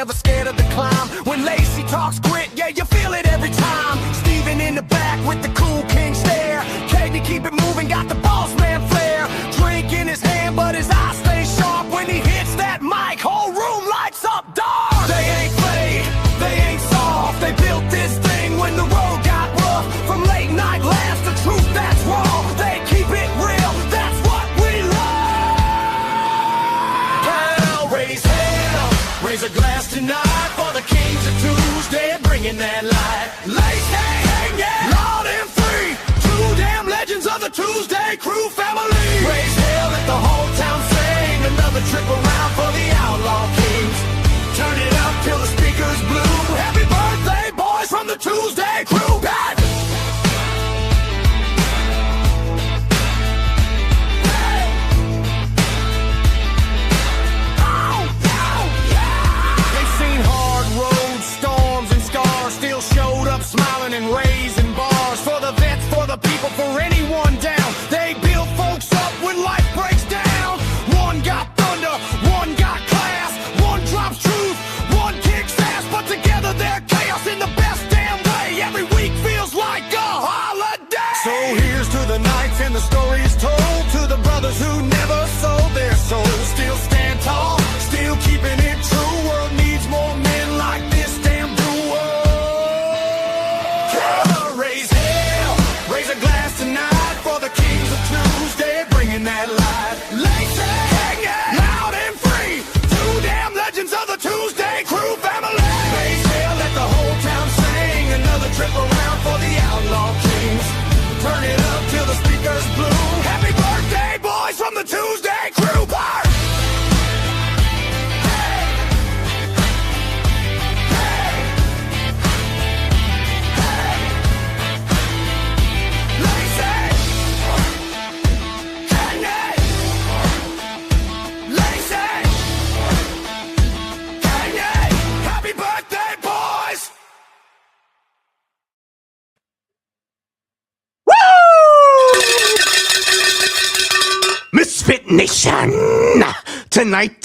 never scared of the climb. When Lacey talks grit, yeah, you feel it every time. Steven in the back with the cool king stare. Cagney keep it moving, got the boss man flair. Drink in his hand, but his eyes stay sharp. When he hits that mic, whole room lights up dark. They ain't fake, they ain't soft. They built this thing when the road got rough. From late night laughs to truth that's raw. They keep it real, that's what we love. Hell, raise hell, raise a glass tonight for the kings of ToosDay, bringing that light. Lace hang, yeah, loud and free. Two damn legends of the ToosDay Crüe family. Raise hell, let the whole town sing. Another trip around for the outlaw kings. Turn it up till the speakers blue. Happy birthday, boys, from the ToosDay Crüe. God. Smiling and raising bars for the vets, for the people, for anyone down. They build folks up when life breaks down. One got thunder, one got class. One drops truth, one kicks ass. But together they're chaos in the best damn way. Every week feels like a holiday. So here's to the nights and the stories told. To the brothers who never sold their souls. Still stand tall, still keeping it true. World needs more men like this damn duo. Tonight for the kings of ToosDay, bringing that light. Lace hanging loud and free. Two damn legends of the ToosDay Crüe family. Raise hell, let the whole town sing. Another trip around for the outlaw kings. Turn it up till the speakers blue. Happy birthday, boys, from the ToosDay Crüe part. Misfit Nation! Tonight,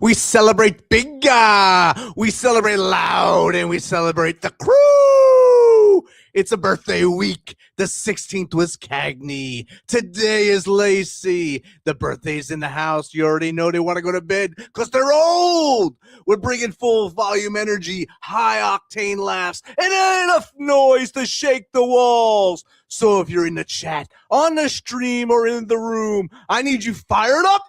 we celebrate big, we celebrate loud, and we celebrate the crew! It's a birthday week. The 16th was Cagney. Today is Lacey. The birthday's in the house. You already know they want to go to bed because they're old. We're bringing full volume energy, high octane laughs, and enough noise to shake the walls. So if you're in the chat, on the stream, or in the room, I need you fired up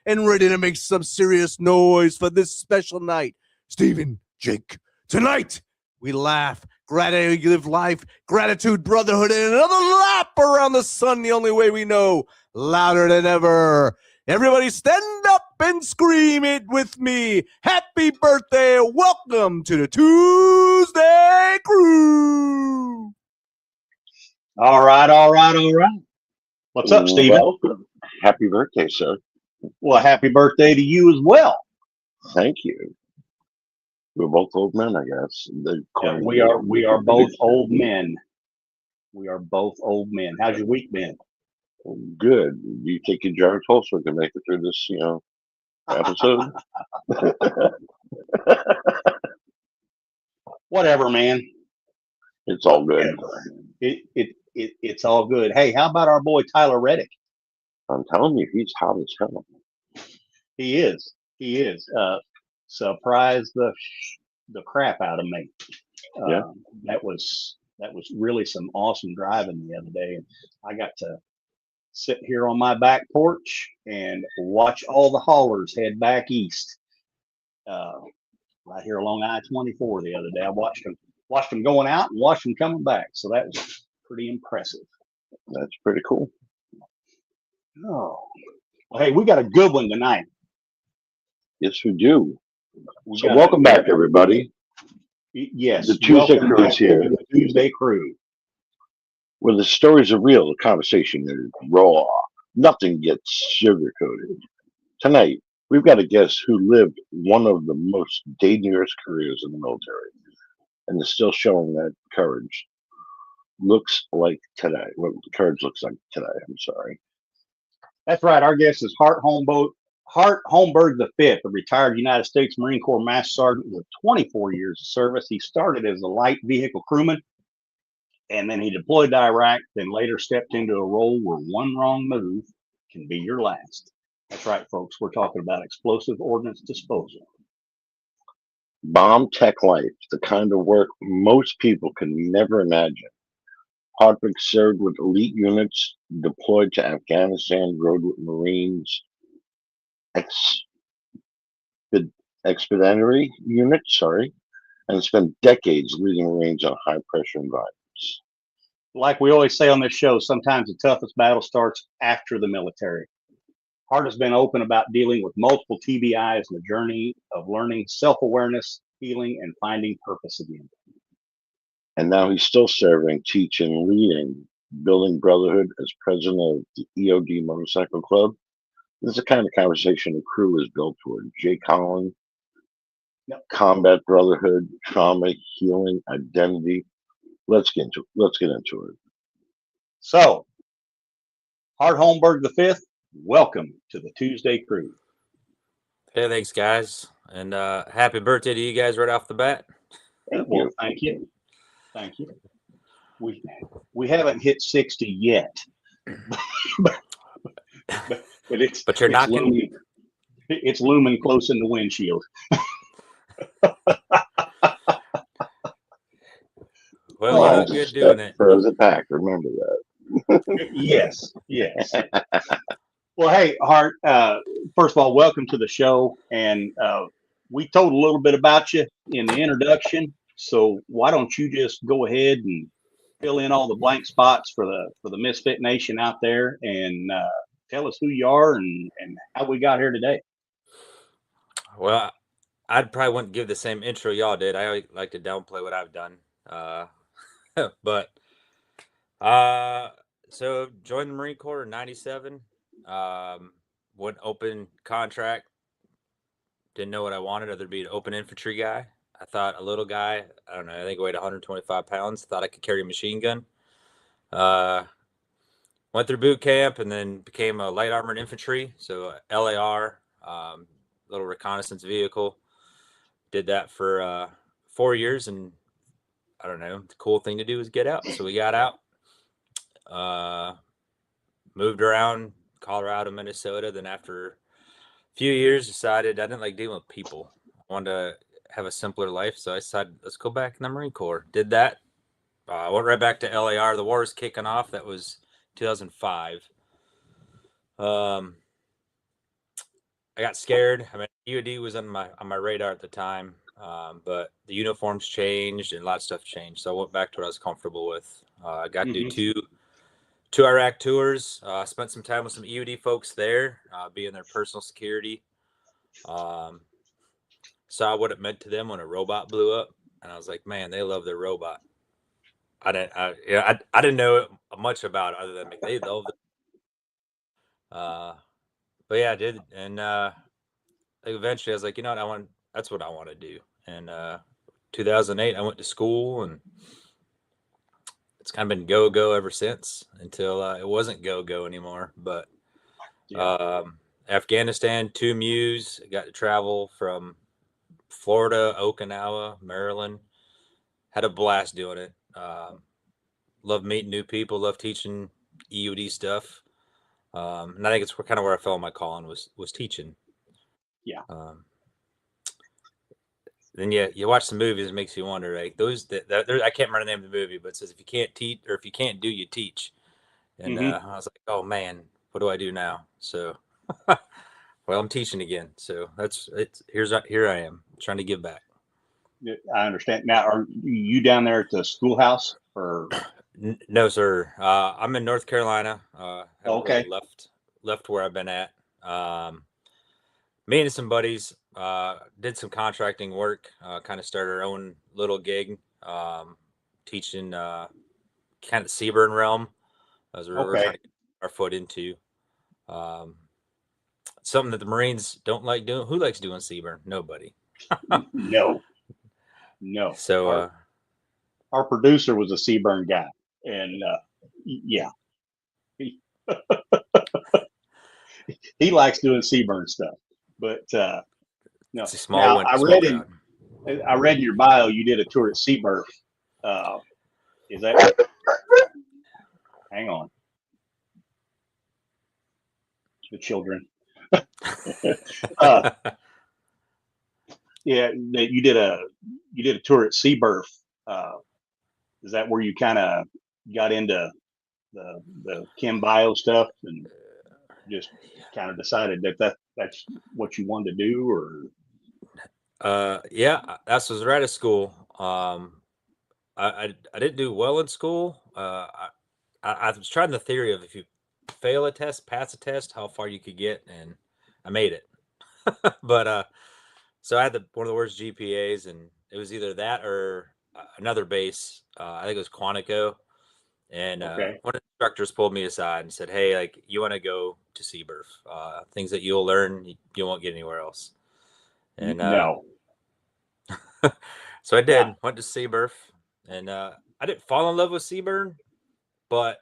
and ready to make some serious noise for this special night. Stephen, Jake, tonight we laugh, gratitude, live life, gratitude, brotherhood, and another lap around the sun the only way we know, louder than ever. Everybody stand up and scream it with me. Happy birthday. Welcome to the ToosDay Crüe. All right. What's up, Stephen? Welcome. Happy birthday, sir. Well, happy birthday to you as well. Thank you. We're both old men, I guess. Yeah, we are both old men. We are both old men. How's your week been? Good. You take your jar close so we can make it through this, episode. Whatever, man. It's all good. It's all good. Hey, how about our boy Tyler Reddick? I'm telling you, he's hot as hell. He is. Surprised the crap out of me. Yeah. That was really some awesome driving the other day, and I got to sit here on my back porch and watch all the haulers head back east. Right here along I-24 the other day, I watched them going out and watched them coming back. So that was pretty impressive. That's pretty cool. Oh, well, hey, we got a good one tonight. Yes, we do. So welcome back, everybody. Yes, the ToosDay Crüe is here. The ToosDay Crüe, where the stories are real, the conversation is raw. Nothing gets sugar-coated. Tonight, we've got a guest who lived one of the most dangerous careers in the military and is still showing that courage looks like today. What the courage looks like today, I'm sorry. That's right. Our guest is Hart Holmberg. Hart Holmberg V, a retired United States Marine Corps Master Sergeant with 24 years of service. He started as a light vehicle crewman, and then he deployed to Iraq, then later stepped into a role where one wrong move can be your last. That's right, folks. We're talking about explosive ordnance disposal. Bomb tech life, the kind of work most people can never imagine. Holmberg served with elite units, deployed to Afghanistan, rode with Marines, expeditionary units, and spent decades leading Marines on high pressure environments. Like we always say on this show, sometimes the toughest battle starts after the military. Hart has been open about dealing with multiple TBIs and the journey of learning self-awareness, healing, and finding purpose again. And now he's still serving, teaching, leading, building Brotherhood as president of the EOD Motorcycle Club. This is the kind of conversation the crew is built toward. Jake Holland, combat, brotherhood, trauma, healing, identity. Let's get into it. So, Hart Holmberg V, welcome to the ToosDay Crüe. Hey, thanks, guys, and happy birthday to you guys right off the bat. Thank you. Thank you. We haven't hit 60 yet, but you're knocking. Looming, it's looming close in the windshield. Well, you look good doing it. Frozen pack. Remember that. Yes. Well, hey, Hart. First of all, welcome to the show, and we told a little bit about you in the introduction. So why don't you just go ahead and fill in all the blank spots for the Misfit Nation out there, and tell us who you are and how we got here today. Well, I probably wouldn't give the same intro y'all did. I like to downplay what I've done. But so joined the Marine Corps in '97. Went open contract. Didn't know what I wanted, other than be an open infantry guy. I thought a little guy, I don't know, I think weighed 125 pounds. Thought I could carry a machine gun. Went through boot camp and then became a light armored infantry. So LAR, little reconnaissance vehicle. Did that for 4 years, and I don't know, the cool thing to do is get out. So we got out, moved around Colorado, Minnesota. Then after a few years, decided I didn't like dealing with people. I wanted to have a simpler life. So I decided, let's go back in the Marine Corps. Did that. Went right back to LAR. The war was kicking off. That was 2005. I got scared. I mean, EOD was on my radar at the time, but the uniforms changed and a lot of stuff changed. So I went back to what I was comfortable with. I got to do two Iraq tours. Spent some time with some EOD folks there, being their personal security. Saw what it meant to them when a robot blew up, and I was like, man, they love their robot. I didn't know much about it other than they loved it. But yeah, I did, and eventually I was like, you know what, that's what I want to do. And 2008, I went to school, and it's kind of been go ever since until it wasn't go anymore. But Afghanistan, 2 MUs, got to travel from Florida, Okinawa, Maryland. Had a blast doing it. Love meeting new people. Love teaching EOD stuff. And I think it's kind of where I fell in my calling was teaching. Yeah. Then you watch the movies, it makes you wonder, like those that I can't remember the name of the movie, but it says if you can't teach or if you can't do, you teach. And I was like, oh man, what do I do now? So, well, I'm teaching again. So here I am trying to give back. I understand. Now, are you down there at the schoolhouse or? No, sir. I'm in North Carolina. Okay. Really left where I've been at. Me and some buddies did some contracting work. Kind of started our own little gig, teaching kind of the Seaburn realm, as we're trying to get our foot into. Something that the Marines don't like doing. Who likes doing Seaburn? Nobody. No. So our producer was a Seaburn guy, and yeah. he likes doing Seaburn stuff. But no. It's a small Now one. Small crowd. I read in your bio you did a tour at Seaburn. Is that? Hang on. The children. Yeah, that you did a tour at Seaburn. Is that where you kind of got into the chem bio stuff and just kind of decided that's what you wanted to do? Or Yeah, that was right at school. I didn't do well in school. I was trying the theory of if you fail a test, pass a test, how far you could get, and I made it. But so I had one of the worst GPAs, and it was either that or another base. I think it was Quantico. And Okay. one of the instructors pulled me aside and said, "Hey, like you want to go to Seaburf? Things that you'll learn you won't get anywhere else." And No. so I did. Yeah. Went to Seaburf, and I didn't fall in love with Seaburn, but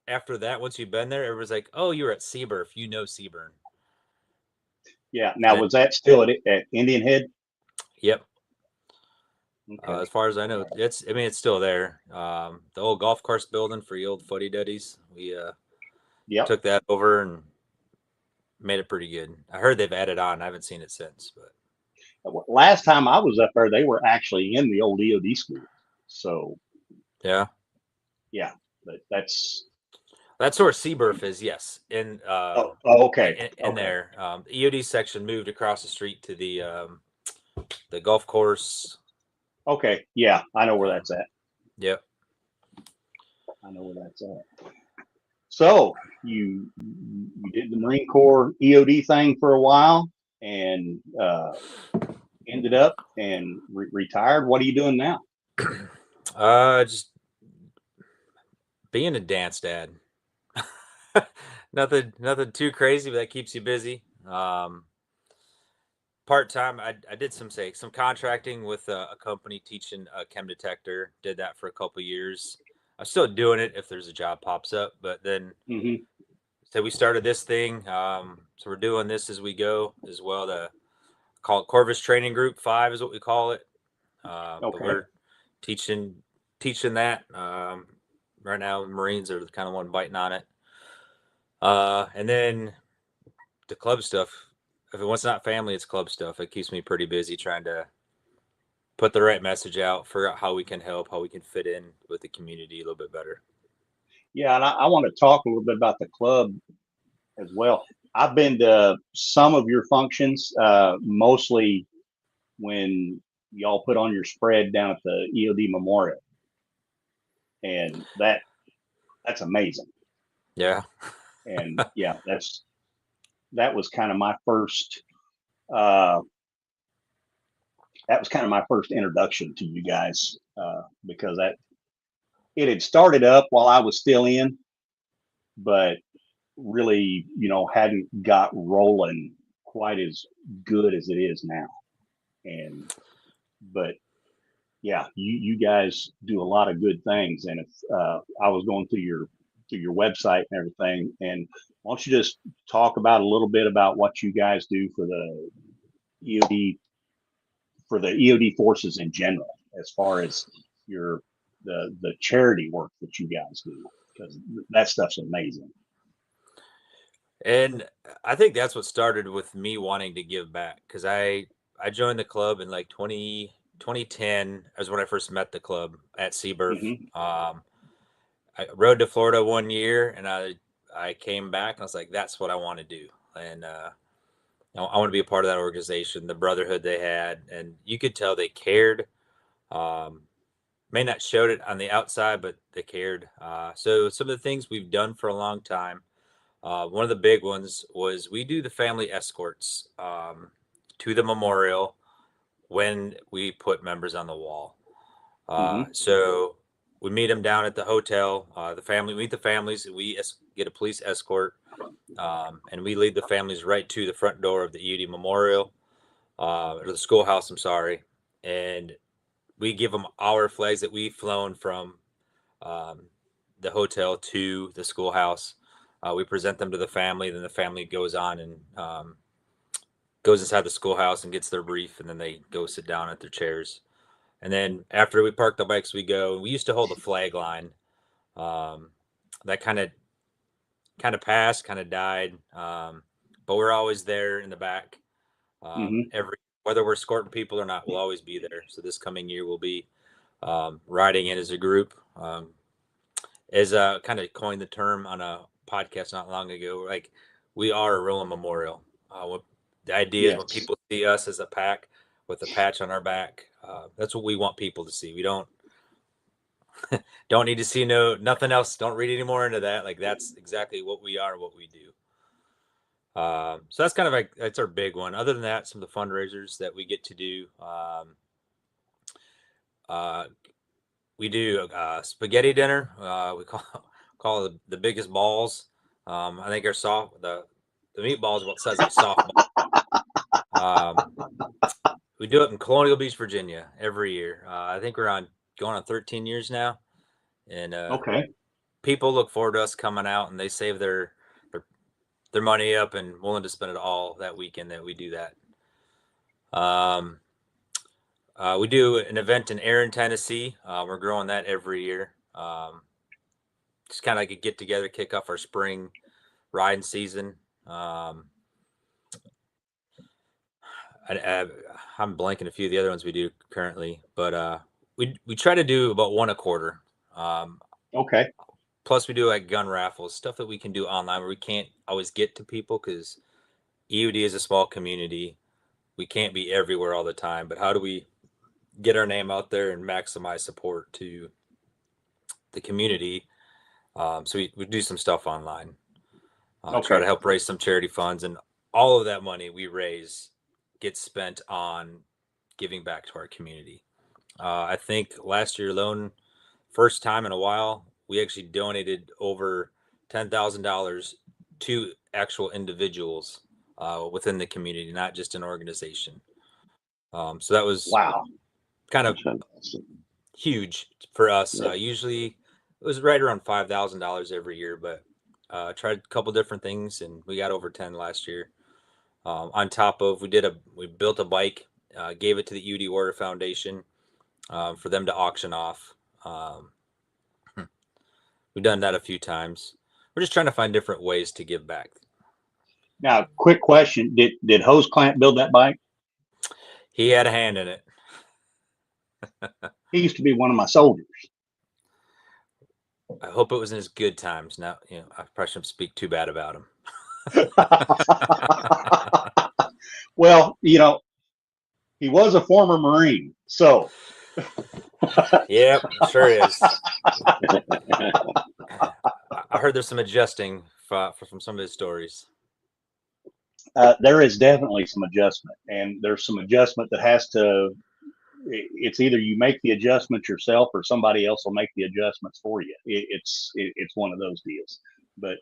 after that, once you've been there, everyone's like, "Oh, you were at Seaburf. You know Seaburn." Yeah. Now, And was that still at Indian Head? yep. Okay. As far as I know, it's still there. The old golf course building for the old fuddy duddies. We Yep. took that over and made it pretty good. I heard they've added on. I haven't seen it since, but Last time I was up there, they were actually in the old EOD school. So yeah, but that's where Seaburf is. Yes, okay. in there. The EOD section moved across the street to the golf course. Okay. Yeah, I know where that's at. Yep. I know where that's at. So you did the Marine Corps EOD thing for a while and ended up and retired. What are you doing now? Just being a dance dad. nothing too crazy, but that keeps you busy. Part-time, I did some contracting with a company teaching a chem detector. Did that for a couple of years. I'm still doing it if there's a job pops up, but then so we started this thing. So we're doing this as we go as well. To call it Corvus Training Group 5 is what we call it. But we're teaching that right now. Marines are the kind of one biting on it. And then the club stuff. If it was not family, it's club stuff. It keeps me pretty busy trying to put the right message out, figure out how we can help, how we can fit in with the community a little bit better. Yeah, and I want to talk a little bit about the club as well. I've been to some of your functions, mostly when y'all put on your spread down at the EOD Memorial, and that's amazing. Yeah. And yeah, that was kind of my first. That was kind of my first introduction to you guys because it had started up while I was still in, but really, hadn't got rolling quite as good as it is now. But yeah, you guys do a lot of good things. And if I was going through your website and everything, and why don't you just talk about a little bit about what you guys do for the EOD forces in general, as far as the charity work that you guys do, because that stuff's amazing. And I think that's what started with me wanting to give back, because I joined the club in like 2010 is when I first met the club at Seaburf. I rode to Florida one year, and I came back and I was like, that's what I want to do. And I want to be a part of that organization, the brotherhood they had, and you could tell they cared. May not showed it on the outside, but they cared. So some of the things we've done for a long time, one of the big ones was we do the family escorts to the memorial when we put members on the wall. So we meet them down at the hotel. We meet the families. We get a police escort, and we lead the families right to the front door of the EOD Memorial, or the schoolhouse. I'm sorry, and we give them our flags that we've flown from the hotel to the schoolhouse. We present them to the family, then the family goes on and goes inside the schoolhouse and gets their brief, and then they go sit down at their chairs. And then after we park the bikes, we go. We used to hold a flag line. That kind of passed, kind of died. But we're always there in the back. Whether we're escorting people or not, we'll always be there. So this coming year, we'll be riding in as a group. As kind of coined the term on a podcast not long ago, like, we are a Roland Memorial. The idea is when people see us as a pack with a patch on our back, that's what we want people to see. We don't need to see nothing else. Don't read any more into that. Like, that's exactly what we are, what we do. So that's kind of like, that's our big one. Other than that, some of the fundraisers that we get to do, we do spaghetti dinner. We call it the biggest balls. I think the meatballs about the size of a softball. We do it in Colonial Beach, Virginia, every year. I think we're going on 13 years now, and people look forward to us coming out, and they save their money up and willing to spend it all that weekend that we do that. We do an event in Erin, Tennessee. We're growing that every year. Just kind of like a get together, kick off our spring riding season. I'm blanking a few of the other ones we do currently, but we try to do about one a quarter. Plus we do like gun raffles, stuff that we can do online where we can't always get to people because EOD is a small community. We can't be everywhere all the time, but how do we get our name out there and maximize support to the community? So we do some stuff online. Try to help raise some charity funds, and all of that money we raise gets spent on giving back to our community. I think last year alone, first time in a while, we actually donated over $10,000 to actual individuals within the community, not just an organization. So that was kind of huge for us. Usually it was right around $5,000 every year, but tried a couple different things, and we got over 10 last year. On top of, we built a bike, gave it to the EOD Warrior Foundation for them to auction off. We've done that a few times. We're just trying to find different ways to give back. Now, quick question: Did Hose Clamp build that bike? He had a hand in it. He used to be one of my soldiers. I hope it was in his good times. Now, I probably shouldn't speak too bad about him. Well, he was a former Marine, so. Yep, sure is. I heard there's some adjusting from some of his stories. There is definitely some adjustment, and there's some adjustment that has to. It's either you make the adjustments yourself, or somebody else will make the adjustments for you. It's one of those deals. But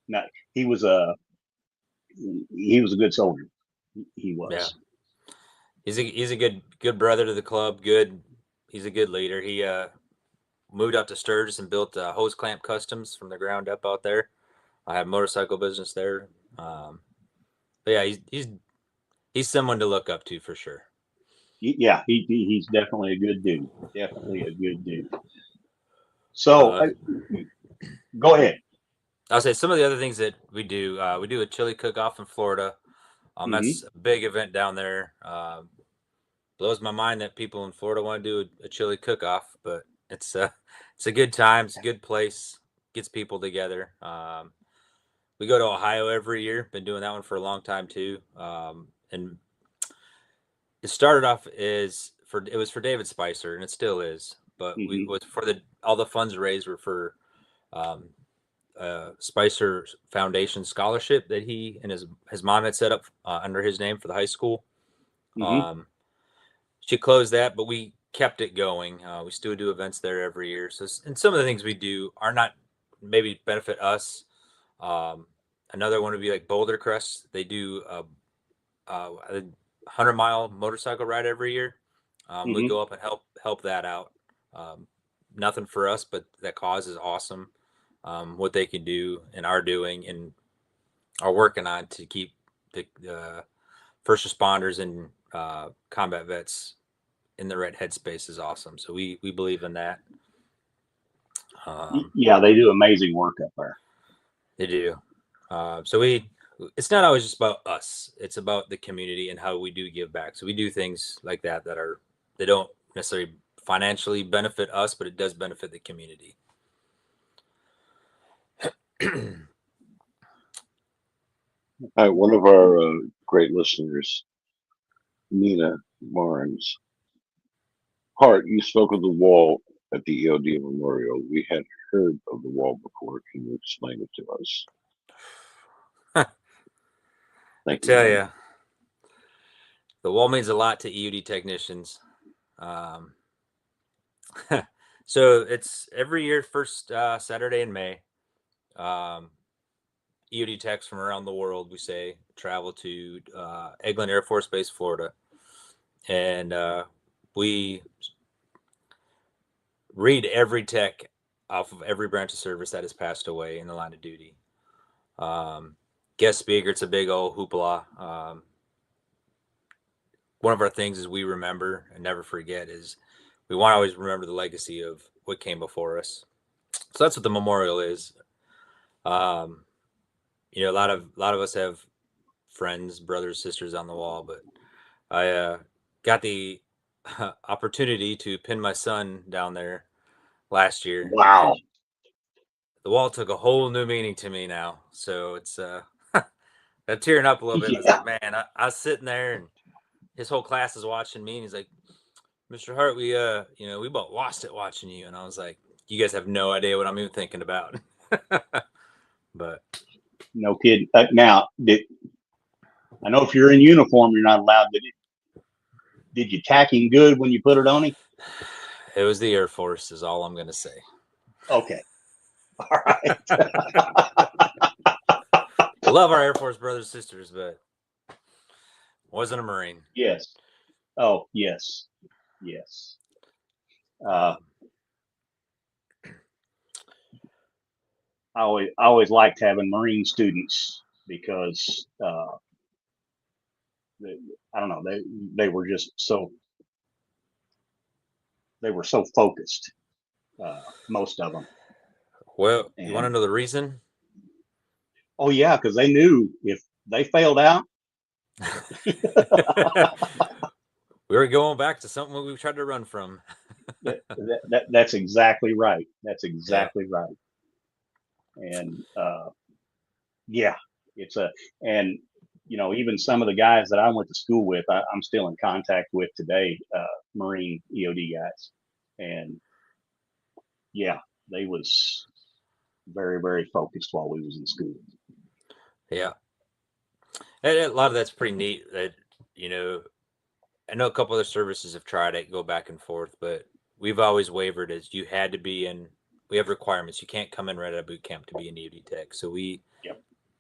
no, he was a good soldier. He was. Yeah. He's a good brother to the club. He's a good leader. He moved out to Sturgis and built Hose Clamp Customs from the ground up out there. I have motorcycle business there. But yeah, he's someone to look up to for sure. Yeah, he's definitely a good dude. Definitely a good dude. So go ahead. I'll say some of the other things that we do a chili cook-off in Florida. That's a big event down there. Blows my mind that people in Florida want to do a chili cook-off, but it's a good time. It's a good place. Gets people together. We go to Ohio every year. Been doing that one for a long time too. And it started off it was for David Spicer, and it still is. But we was for all the funds raised were for Spicer Foundation scholarship that he and his mom had set up under his name for the high school. She closed that, but we kept it going. We still do events there every year. So, and some of the things we do are not maybe benefit us. Another one would be like Boulder Crest. They do a 100-mile motorcycle ride every year. We go up and help that out. Nothing for us, but that cause is awesome. what they can do and are doing and are working on to keep the first responders and combat vets in the right headspace is awesome. So we believe in that. Yeah, they do amazing work up there. They do. So it's not always just about us. It's about the community and how we do give back. So we do things like that they don't necessarily financially benefit us, but it does benefit the community. All right, one of our great listeners, Nina Barnes. Hart, you spoke of the wall at the EOD Memorial. We had heard of the wall before. Can you explain it to us? I tell you, the wall means a lot to EOD technicians. So it's every year, first Saturday in May. EOD techs from around the world, we say, travel to Eglin Air Force Base, Florida. And we read every tech off of every branch of service that has passed away in the line of duty. Guest speaker, it's a big old hoopla. One of our things is we remember and never forget is we want to always remember the legacy of what came before us. So that's what the memorial is. You know, a lot of us have friends, brothers, sisters on the wall, but I got the opportunity to pin my son down there last year. Wow. The wall took a whole new meaning to me now. So it's I'm tearing up a little bit. Yeah. It's like, man, I was sitting there and his whole class is watching me and he's like, Mr. Hart, we we about lost it watching you. And I was like, you guys have no idea what I'm even thinking about. But No kidding. Now, I know if you're in uniform, you're not allowed to. Did you tack him good when you put it on him? it was the Air Force is all I'm going to say. Okay. All right. I love our Air Force brothers and sisters, but wasn't a Marine. Yes. Oh, yes. Yes. I always liked having Marine students because I don't know, they were just so focused, most of them. Well, you want to know the reason? Oh yeah, because they knew if they failed out, we were going back to something we tried to run from. that's exactly right. That's exactly right. And yeah, and you know, even some of the guys that I went to school with, I'm still in contact with today, Marine EOD guys, and yeah, they was very, very focused while we was in school. Yeah, and a lot of that's pretty neat. That I know a couple other services have tried it, go back and forth, but we've always wavered as you had to be in. We have requirements. You can't come in right out of boot camp to be an EOD tech. So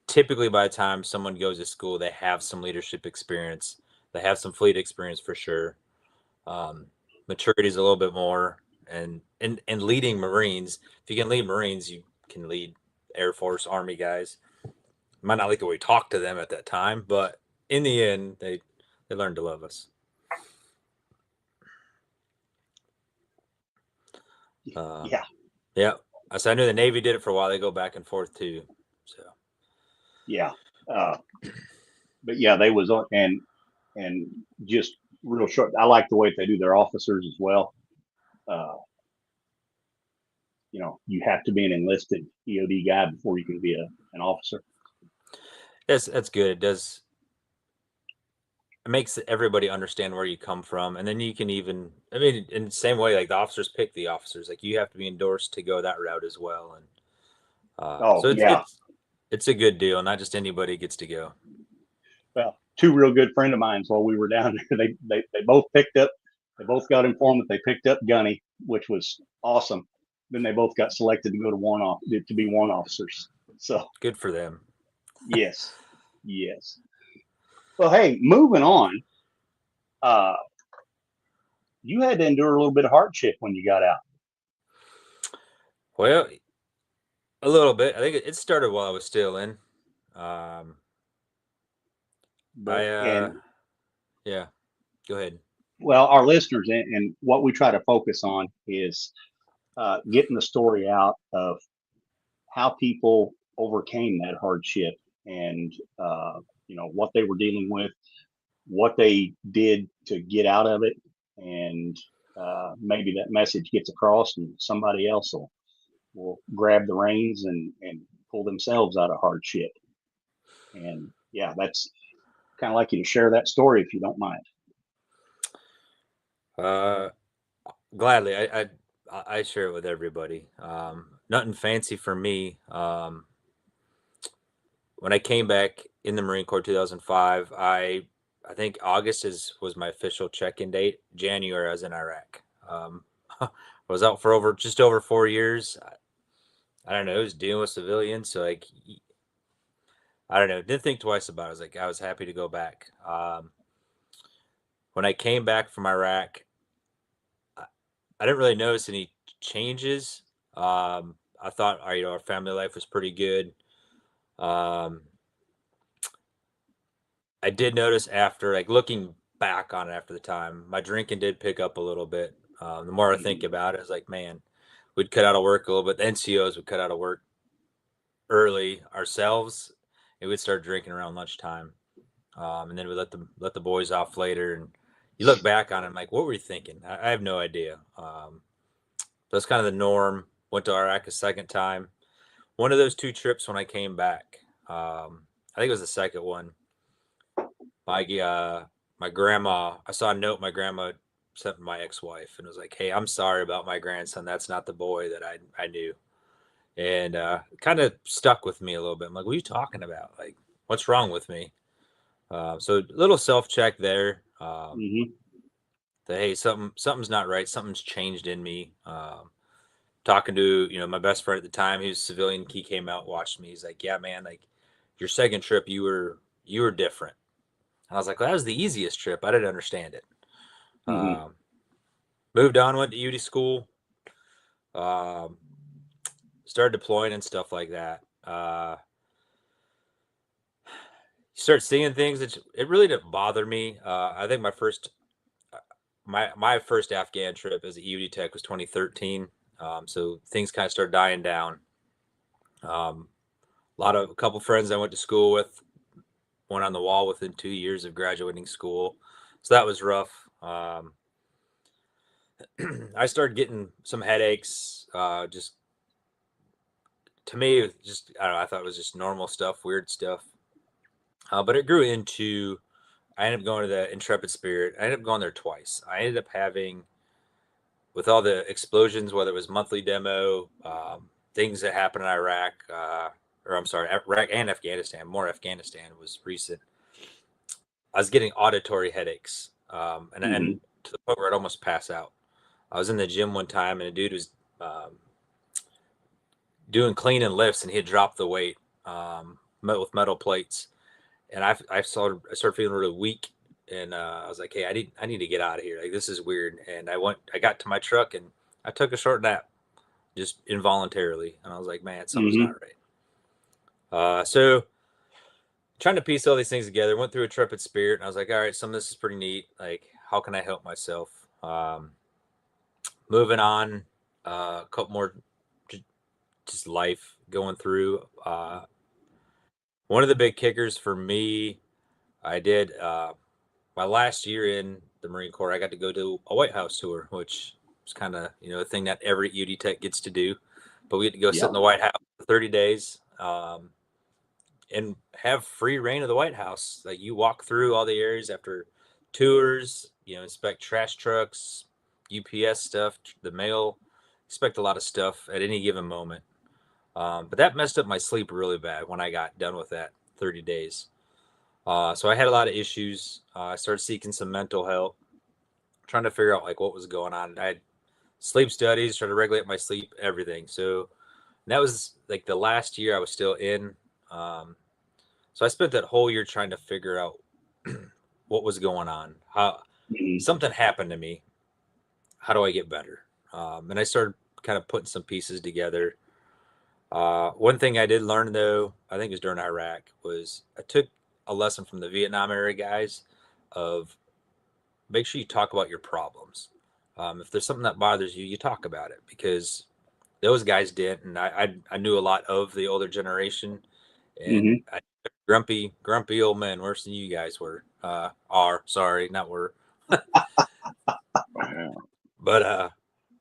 typically by the time someone goes to school, they have some leadership experience. They have some fleet experience for sure. Maturity is a little bit more, and leading Marines. If you can lead Marines, you can lead Air Force, Army guys. Might not like the way we talk to them at that time, but in the end, they learn to love us. Yeah. So I knew the Navy did it for a while. They go back and forth too. So yeah, but yeah, they was on and just real short. I like the way they do their officers as well. You know, you have to be an enlisted EOD guy before you can be an officer. That's good. It makes everybody understand where you come from, and then you can even, I mean, in the same way, like the officers pick the officers. Like you have to be endorsed to go that route as well, and it's a good deal. Not just anybody gets to go. Well, two real good friend of mine while we were down there, they both picked up. They both got informed that they picked up gunny, which was awesome. Then they both got selected to go to be warrant officers. So good for them. Yes. Well, hey, moving on. You had to endure a little bit of hardship when you got out. Well, A little bit. I think it started while I was still in. Um, But and yeah, go ahead. well, our listeners and what we try to focus on is getting the story out of how people overcame that hardship and what they were dealing with, what they did to get out of it, and maybe that message gets across, and somebody else will grab the reins and pull themselves out of hardship. And yeah, that's kind of like you to share that story if you don't mind. Gladly, I share it with everybody. Nothing fancy for me. When I came back in the Marine Corps 2005, I think August was my official check-in date. January I was in Iraq. I was out for just over 4 years. I don't know. I was dealing with civilians, so like I don't know. Didn't think twice about it. I was happy to go back. When I came back from Iraq, I didn't really notice any changes. I thought our family life was pretty good. I did notice after, like looking back on it after the time, my drinking did pick up a little bit. The more I think about it, it's like, man, we'd cut out of work a little bit. The NCOs would cut out of work early ourselves, and we'd start drinking around lunchtime. And then we let the boys off later. And you look back on it, I'm like, what were you thinking? I have no idea. That's kind of the norm. Went to Iraq a second time. One of those 2 trips when I came back, I think it was the second one. My grandma, I saw a note my grandma sent my ex-wife, and it was like, hey, I'm sorry about my grandson. That's not the boy that I knew. And kind of stuck with me a little bit. I'm like, what are you talking about? Like, what's wrong with me? So a little self-check there. That, hey, something's not right. Something's changed in me. Talking to, my best friend at the time, he was a civilian. He came out, watched me. He's like, yeah, man, like your second trip, you were different. And I was like, well, that was the easiest trip. I didn't understand it. Moved on, went to EOD school, started deploying and stuff like that. You start seeing things that it really didn't bother me. I think my first Afghan trip as an EOD tech was 2013. So things kind of started dying down. A couple friends I went to school with went on the wall within 2 years of graduating school. So that was rough. I started getting some headaches. Just to me, it was just, I don't know, I thought it was just normal stuff, weird stuff. But it grew into, I ended up going to the Intrepid Spirit. I ended up going there twice. I ended up having, with all the explosions, whether it was monthly demo, things that happened in Iraq, Iraq and Afghanistan. More Afghanistan was recent. I was getting auditory headaches, and to the point where I'd almost pass out. I was in the gym one time, and a dude was doing clean and lifts, and he had dropped the weight with metal plates, and I started feeling really weak, and I was like, hey, I need to get out of here. Like, this is weird. And I got to my truck, and I took a short nap, just involuntarily, and I was like, man, something's not right. So trying to piece all these things together, went through a Intrepid Spirit, and I was like, all right, some of this is pretty neat. Like, how can I help myself? Moving on, a couple more just life going through. One of the big kickers for me, I did my last year in the Marine Corps, I got to go to a White House tour, which was kind of, a thing that every EOD tech gets to do. But we had to go sit in the White House for 30 days and have free reign of the White House. Like, you walk through all the areas after tours, inspect trash trucks, UPS stuff, the mail, expect a lot of stuff at any given moment. But that messed up my sleep really bad when I got done with that 30 days. So I had a lot of issues. I started seeking some mental help, trying to figure out like what was going on. I had sleep studies, trying to regulate my sleep, everything. So that was like the last year I was still in. So I spent that whole year trying to figure out what was going on. How something happened to me. How do I get better? And I started kind of putting some pieces together. One thing I did learn, though, I think it was during Iraq, was I took a lesson from the Vietnam era guys of make sure you talk about your problems. If there's something that bothers you, you talk about it, because those guys did. And I knew a lot of the older generation, and Mm-hmm. grumpy old men, worse than you guys were, sorry, not were. Yeah. But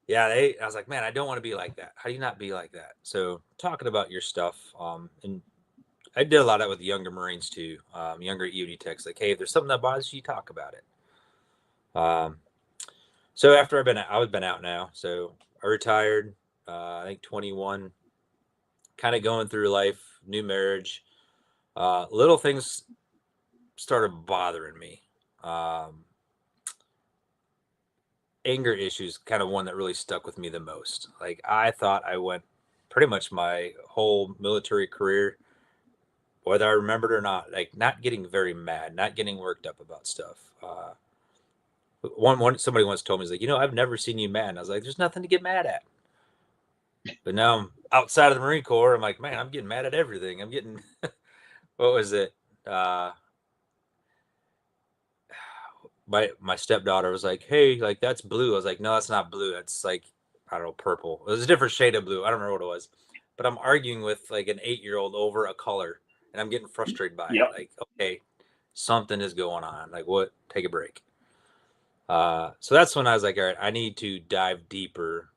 yeah, I was like, man, I don't want to be like that. How do you not be like that? So talking about your stuff, and I did a lot of that with the younger Marines too, younger EOD techs. Like, hey, if there's something that bothers you, talk about it. So after I was been out now. So I retired, I think 21, kind of going through life, new marriage, little things started bothering me. Anger issues, kind of one that really stuck with me the most. Like, I thought I went pretty much my whole military career, whether I remembered or not, like not getting very mad, not getting worked up about stuff. Somebody once told me, he's like, I've never seen you mad. And I was like, there's nothing to get mad at. But now I'm outside of the Marine Corps. I'm like, man, I'm getting mad at everything. I'm getting, what was it? My stepdaughter was like, hey, like, that's blue. I was like, no, that's not blue. That's like, I don't know, purple. It was a different shade of blue. I don't remember what it was. But I'm arguing with like an 8-year-old over a color, and I'm getting frustrated by it. Yep. Like, okay, something is going on. Like, what? Take a break. So that's when I was like, all right, I need to dive deeper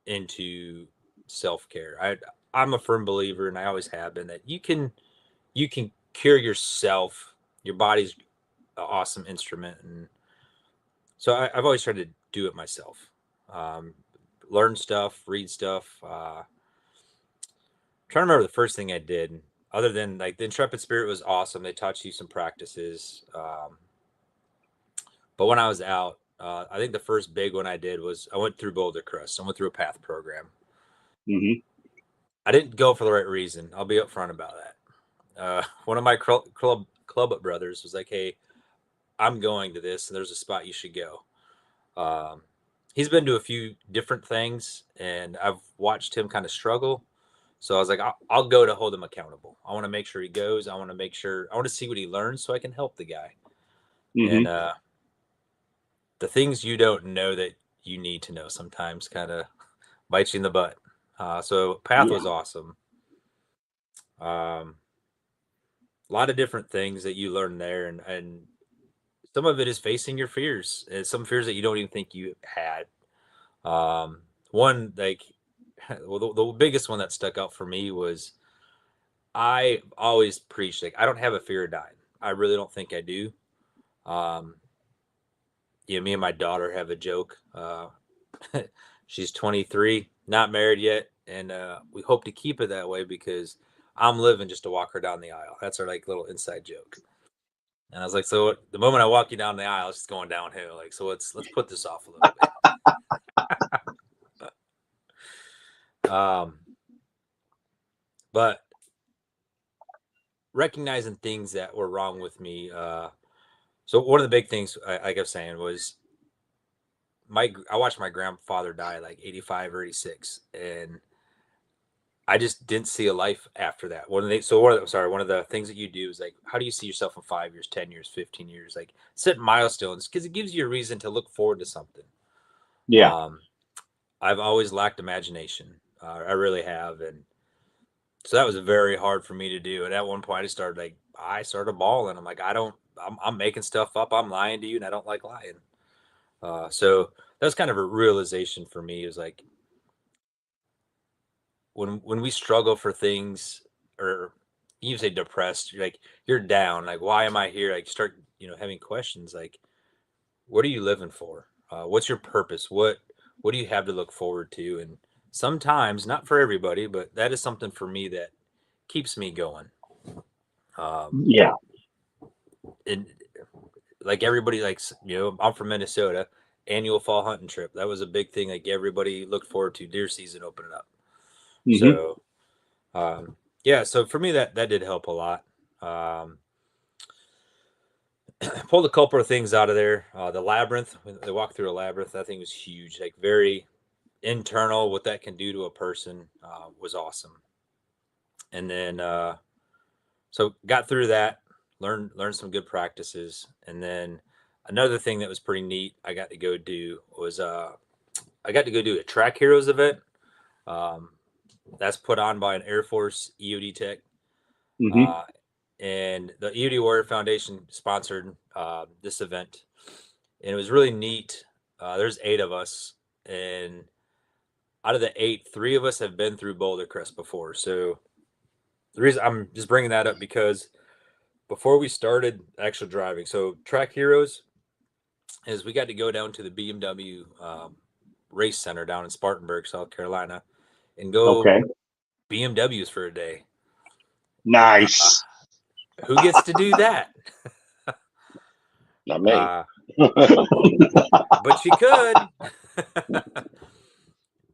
into self-care. I'm a firm believer, and I always have been, that you can cure yourself. Your body's an awesome instrument. And so I've always tried to do it myself. Learn stuff, read stuff. Trying to remember the first thing I did, other than like the Intrepid Spirit was awesome. They taught you some practices. But when I was out, I think the first big one I did was I went through Boulder Crest. I went through a PATH program. Mm-hmm. I didn't go for the right reason. I'll be upfront about that. One of my club brothers was like, hey, I'm going to this, and there's a spot you should go. He's been to a few different things, and I've watched him kind of struggle. So I was like, I'll go to hold him accountable. I want to make sure he goes. I want to see what he learns so I can help the guy. Mm-hmm. And the things you don't know that you need to know sometimes kind of bites you in the butt. So PATH was awesome. A lot of different things that you learn there, and some of it is facing your fears, and some fears that you don't even think you had. One, like, well, the biggest one that stuck out for me was I always preached, like, I don't have a fear of dying. I really don't think I do. Me and my daughter have a joke. She's 23, not married yet, and we hope to keep it that way because I'm living just to walk her down the aisle. That's our like little inside joke. And I was like, so the moment I walk you down the aisle, it's just going downhill. Like, so let's put this off a little bit. But recognizing things that were wrong with me. So one of the big things, like I was saying, was I watched my grandfather die like 85 or 86, and I just didn't see a life after that. One of the things that you do is like, how do you see yourself in 5 years, 10 years, 15 years? Like, set milestones, because it gives you a reason to look forward to something. Yeah. I've always lacked imagination. I really have. And so that was very hard for me to do. And at one point I started bawling. I'm like, I'm making stuff up. I'm lying to you, and I don't like lying. So that was kind of a realization for me. It was like, when we struggle for things, or you say depressed, you're down, like, why am I here? Like, start, having questions like, what are you living for? What's your purpose? What do you have to look forward to? And sometimes, not for everybody, but that is something for me that keeps me going. Yeah. And like everybody likes, I'm from Minnesota, annual fall hunting trip. That was a big thing. Like, everybody looked forward to deer season opening up. Mm-hmm. So, yeah, so for me, that did help a lot. Pulled a couple of things out of there. The labyrinth, when they walked through a labyrinth, that thing was huge, like very internal. What that can do to a person was awesome. And then so got through that, learned some good practices. And then another thing that was pretty neat I got to go do was I got to go do a Track Heroes event. That's put on by an Air Force EOD tech. Mm-hmm. And the EOD Warrior Foundation sponsored this event. And it was really neat. There's 8 of us, and out of the 8, 3 of us have been through Boulder Crest before. So the reason I'm just bringing that up because before we started actual driving, so Track Heroes is we got to go down to the BMW race center down in Spartanburg, South Carolina, and go Okay. BMWs for a day. Nice. Who gets to do that? Not me. But you could.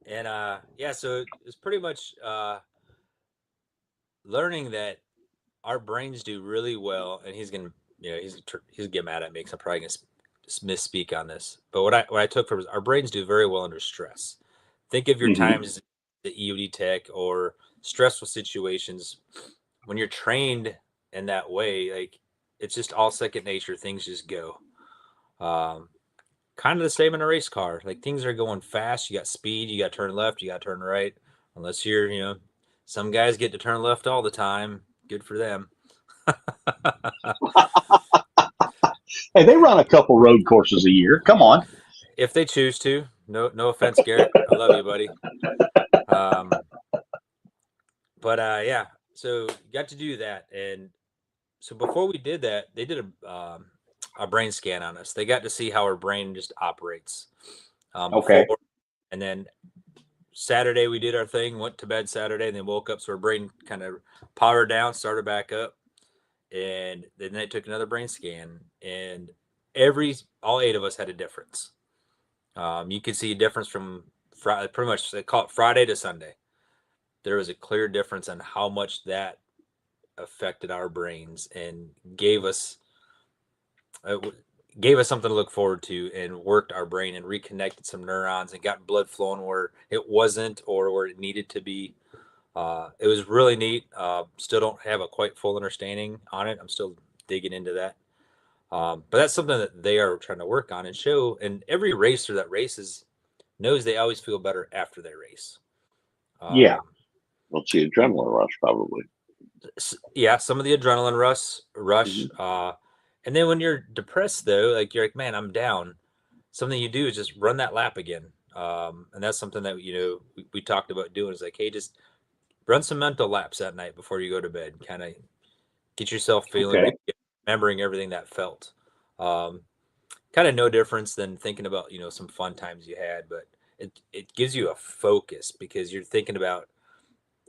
And yeah, so it's pretty much learning that our brains do really well, and he's gonna get mad at me because I'm probably gonna misspeak on this. But what I took from it is our brains do very well under stress. Think of your Mhm. times the EOD tech or stressful situations when you're trained in that way. Like it's just all second nature. Things just go. Kind of the same in a race car. Like things are going fast. You got speed. You got to turn left. You got to turn right. Unless you're, some guys get to turn left all the time. Good for them. Hey, they run a couple road courses a year. Come on. If they choose to. No offense, Garrett. I love you, buddy. But yeah, so got to do that. And so before we did that, they did a brain scan on us. They got to see how our brain just operates. Okay. Before, and then Saturday we did our thing, went to bed Saturday, and then woke up, so our brain kind of powered down, started back up, and then they took another brain scan, and all 8 of us had a difference. You could see a difference from Friday, pretty much they call it Friday to Sunday. There was a clear difference on how much that affected our brains and gave us something to look forward to, and worked our brain and reconnected some neurons and got blood flowing where it wasn't or where it needed to be. It was really neat. Still don't have a quite full understanding on it. I'm still digging into that. But that's something that they are trying to work on and show. And every racer that races knows they always feel better after they race. Yeah. Well, it's the adrenaline rush, probably. Yeah, some of the adrenaline rush. And then when you're depressed, though, like you're like, man, I'm down. Something you do is just run that lap again. And that's something that, we talked about doing is like, hey, just run some mental laps that night before you go to bed. Kind of get yourself feeling Okay. good, remembering everything that felt. Kind of no difference than thinking about, some fun times you had, but it gives you a focus because you're thinking about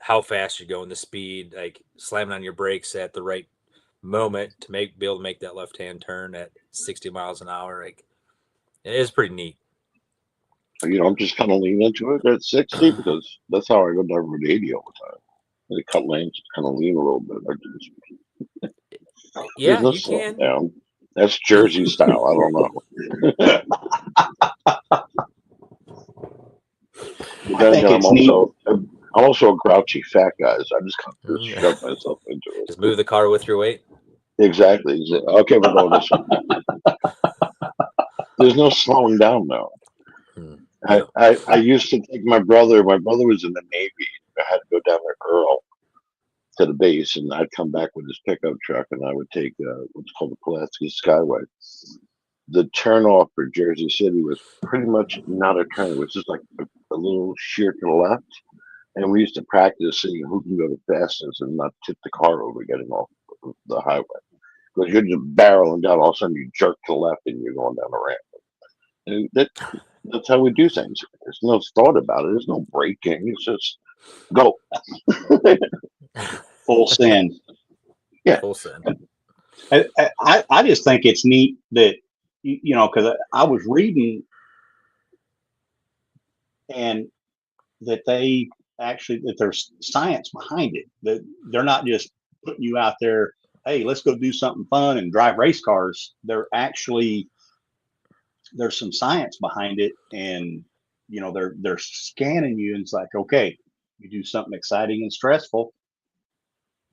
how fast you're going, the speed, like slamming on your brakes at the right moment to be able to make that left-hand turn at 60 miles an hour. Like it is pretty neat. I'm just kind of leaning into it at 60 because that's how I go down Route 80 all the time. They cut lanes, kind of lean a little bit. Yeah, no you can. Down. That's Jersey style. I don't know. I think I'm also a grouchy fat guy, so I just kind of shove myself into it. Just move the car with your weight. Exactly. Okay, we're going this way. There's no slowing down now. I used to take my brother. My brother was in the Navy. I had to go down to Earl to the base, and I'd come back with his pickup truck, and I would take what's called the Pulaski Skyway. The turnoff for Jersey City was pretty much not a turn. It was just like a little sheer to the left. And we used to practice seeing who can go the fastest and not tip the car over getting off the highway. Because you're just barreling down, all of a sudden you jerk to the left and you're going down the ramp. And that's how we do things. There's no thought about it. There's no braking. It's just go. full send. Yeah. Full send. I just think it's neat that, because I was reading and that that there's science behind it, that they're not just putting you out there, hey, let's go do something fun and drive race cars. There's some science behind it, and they're scanning you, and it's like, okay, you do something exciting and stressful,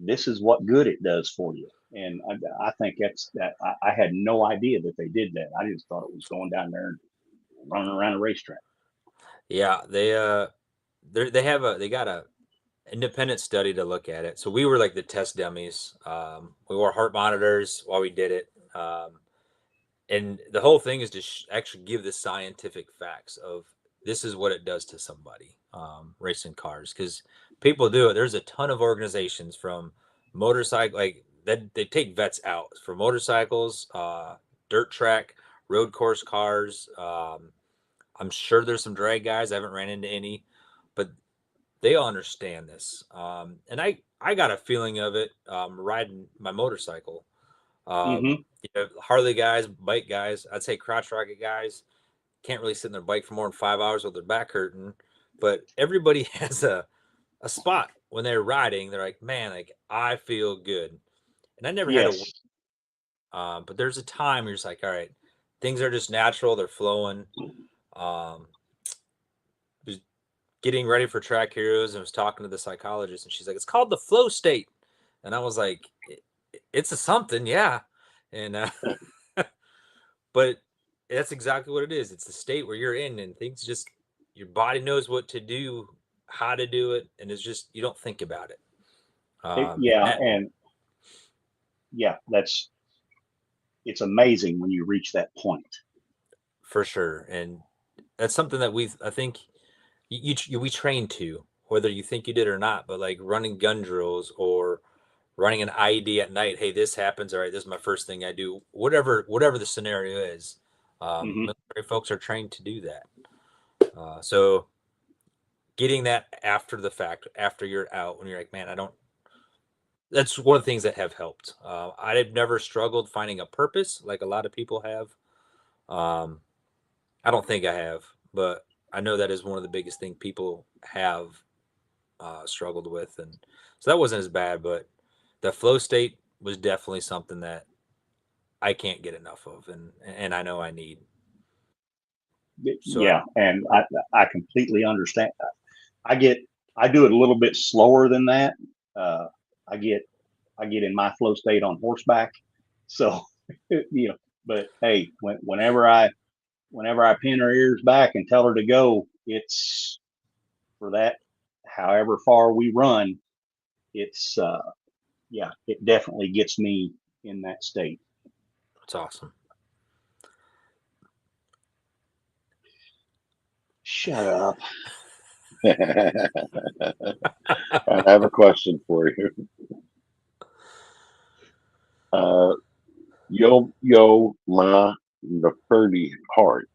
this is what good it does for you. And I think I had no idea that they did that. I just thought it was going down there and running around a racetrack. Yeah, they got a independent study to look at it. So we were like the test dummies. We wore heart monitors while we did it. And the whole thing is to actually give the scientific facts of this is what it does to somebody, racing cars. Because people do it. There's a ton of organizations from motorcycle, like that they take vets out for motorcycles, dirt track, road course cars. I'm sure there's some drag guys. I haven't ran into any, but they all understand this. And I got a feeling of it riding my motorcycle. Mm-hmm. Harley guys, bike guys, I'd say crotch rocket guys can't really sit in their bike for more than 5 hours with their back hurting. But everybody has a spot when they're riding. They're like, man, like I feel good. And I never had a but there's a time where you're just like, all right, things are just natural, they're flowing. Was getting ready for Track Heroes and was talking to the psychologist, and she's like, it's called the flow state. And I was like, it's a something, yeah. And but that's exactly what it is. It's the state where you're in, and things just your body knows what to do, how to do it, and it's just you don't think about it. It's amazing when you reach that point. For sure, and that's something that I think we train to, whether you think you did or not. But like running gun drills or running an IED at night, hey, this happens. All right, this is my first thing I do. Whatever the scenario is, military folks are trained to do that. So getting that after the fact, after you're out, when you're like, man, that's one of the things that have helped. I've never struggled finding a purpose like a lot of people have. I don't think I have, but I know that is one of the biggest things people have struggled with. And so that wasn't as bad, but the flow state was definitely something that I can't get enough of, and I know I need. So and I completely understand. I do it a little bit slower than that. I get in my flow state on horseback. So but hey, whenever I pin her ears back and tell her to go, it's for that. However far we run, it's it definitely gets me in that state. That's awesome. Shut up. I have a question for you. Yo Ma McCurdy Hart.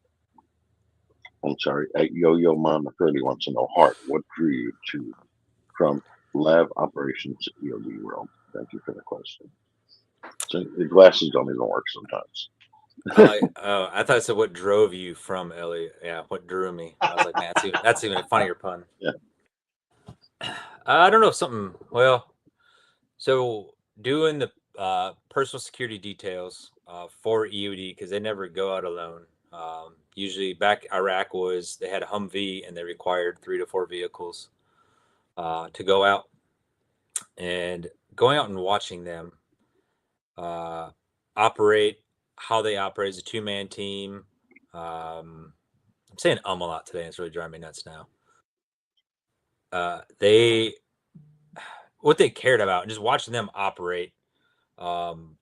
I'm sorry. Yo Ma McCurdy wants to know, Hart, what drew you from lab operations EOD world? Thank you for the question. So the glasses don't even work sometimes. I thought it said what drove you from Elliot. Yeah, what drew me. I was like, man, that's even a funnier pun. Yeah. I don't know if something. Well, so doing the personal security details for EOD, because they never go out alone. Usually back Iraq they had a Humvee and they required 3 to 4 vehicles to go out, and going out and watching them operate, how they operate as a 2-man team. I'm saying a lot today. And it's really driving me nuts now. What they cared about, and just watching them operate, and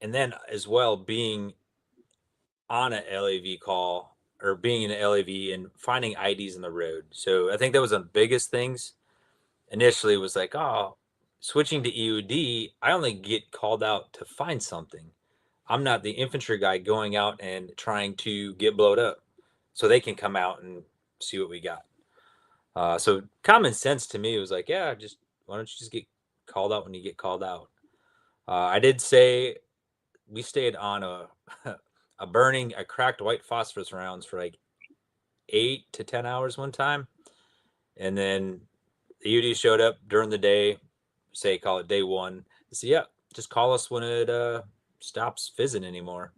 then as well being on an LAV call or being in an LAV and finding IDs in the road. So I think that was the biggest things. Initially, was like, oh, switching to EOD, I only get called out to find something. I'm not the infantry guy going out and trying to get blowed up, so they can come out and see what we got. So common sense to me was like, yeah, why don't you just get called out when you get called out? I did say we stayed on a cracked white phosphorus rounds for like 8 to 10 hours one time. And then the UD showed up during the day, call it day 1. So yeah, just call us when it stops fizzing anymore.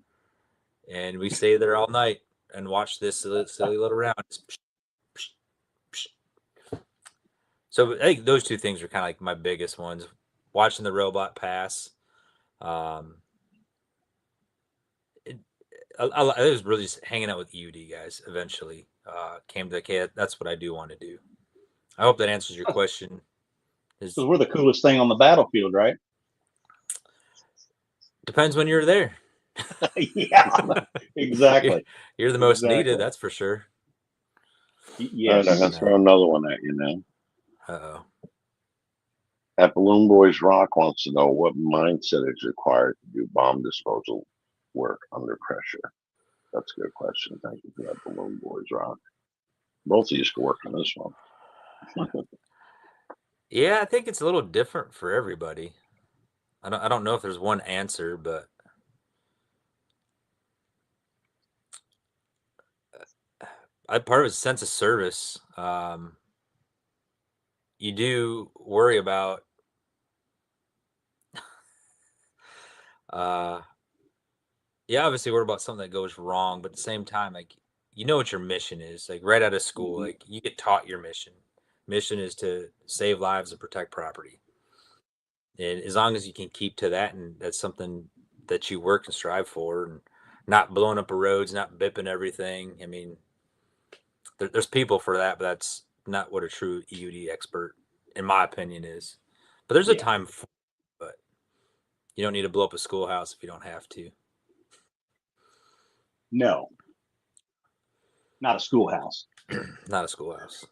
And we stay there all night and watch this silly little round. So I think those two things are kind of like my biggest ones. watching the robot pass. It was really just hanging out with EOD guys. Eventually, came to okay, that's what I do want to do. I hope that answers your question. Because we're the coolest thing on the battlefield, right? Depends when you're there. Yeah, exactly. You're the most needed, that's for sure. Yes. I'm going to throw another one at you now. Uh-oh. At Balloon Boys Rock wants to know what mindset is required to do bomb disposal work under pressure. That's a good question. Thank you for that, Balloon Boys Rock. Both of you can work on this one. Yeah, I think it's a little different for everybody. I don't know if there's one answer, but part of it's sense of service. You do worry about yeah, obviously worry about something that goes wrong, but at the same time, like, you know what your mission is. Like, right out of school, like, you get taught your mission. Mission is to save lives and protect property. And as long as you can keep to that, and that's something that you work and strive for, and not blowing up the roads, not bipping everything. I mean, there's people for that, but that's not what a true EOD expert, in my opinion, is. But there's a time for it, but you don't need to blow up a schoolhouse if you don't have to. No. Not a schoolhouse. Not a schoolhouse.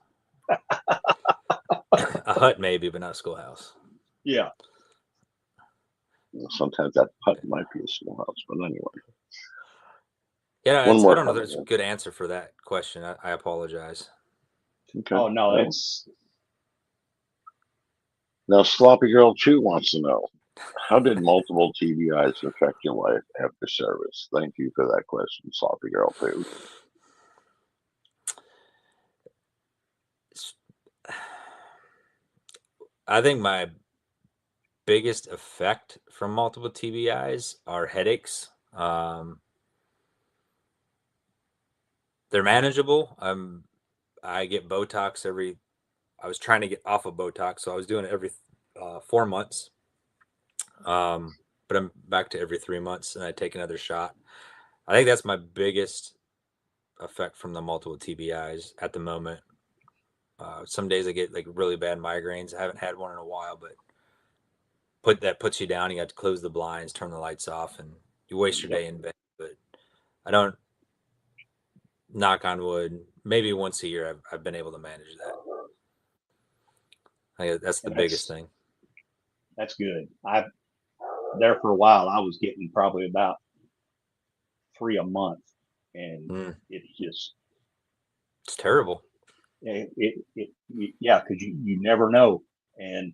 A hut maybe, but not a schoolhouse. Yeah. Sometimes that hut might be a schoolhouse, but anyway. Yeah, I don't know if there's a good answer for that question. I apologize. Okay. Oh, no, it's... Now, Sloppy Girl 2 wants to know, how did multiple TBIs affect your life after service? Thank you for that question, Sloppy Girl 2. I think my biggest effect from multiple TBIs are headaches. They're manageable. I get Botox I was trying to get off of Botox, so I was doing it every 4 months. But I'm back to every 3 months, and I take another shot. I think that's my biggest effect from the multiple TBIs at the moment. Some days I get like really bad migraines. I haven't had one in a while, but that puts you down. You got to close the blinds, turn the lights off, and you waste your day in bed. But I don't, knock on wood, maybe once a year I've been able to manage that. That's the biggest thing. That's good. There for a while, I was getting probably about 3 a month, and it's terrible. Yeah, because you never know. And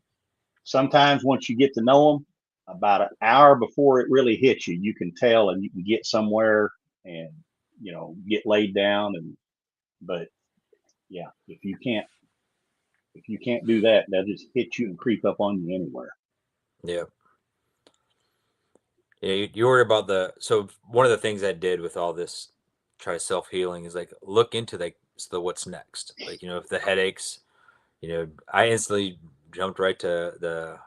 sometimes once you get to know them, about an hour before it really hits you, you can tell, and you can get somewhere and, get laid down. But yeah, if you can't do that, they'll just hit you and creep up on you anywhere. Yeah. Yeah, you worry about so one of the things I did with all this, try self-healing, is like look into the what's next. Like, if the headaches, I instantly jumped right to the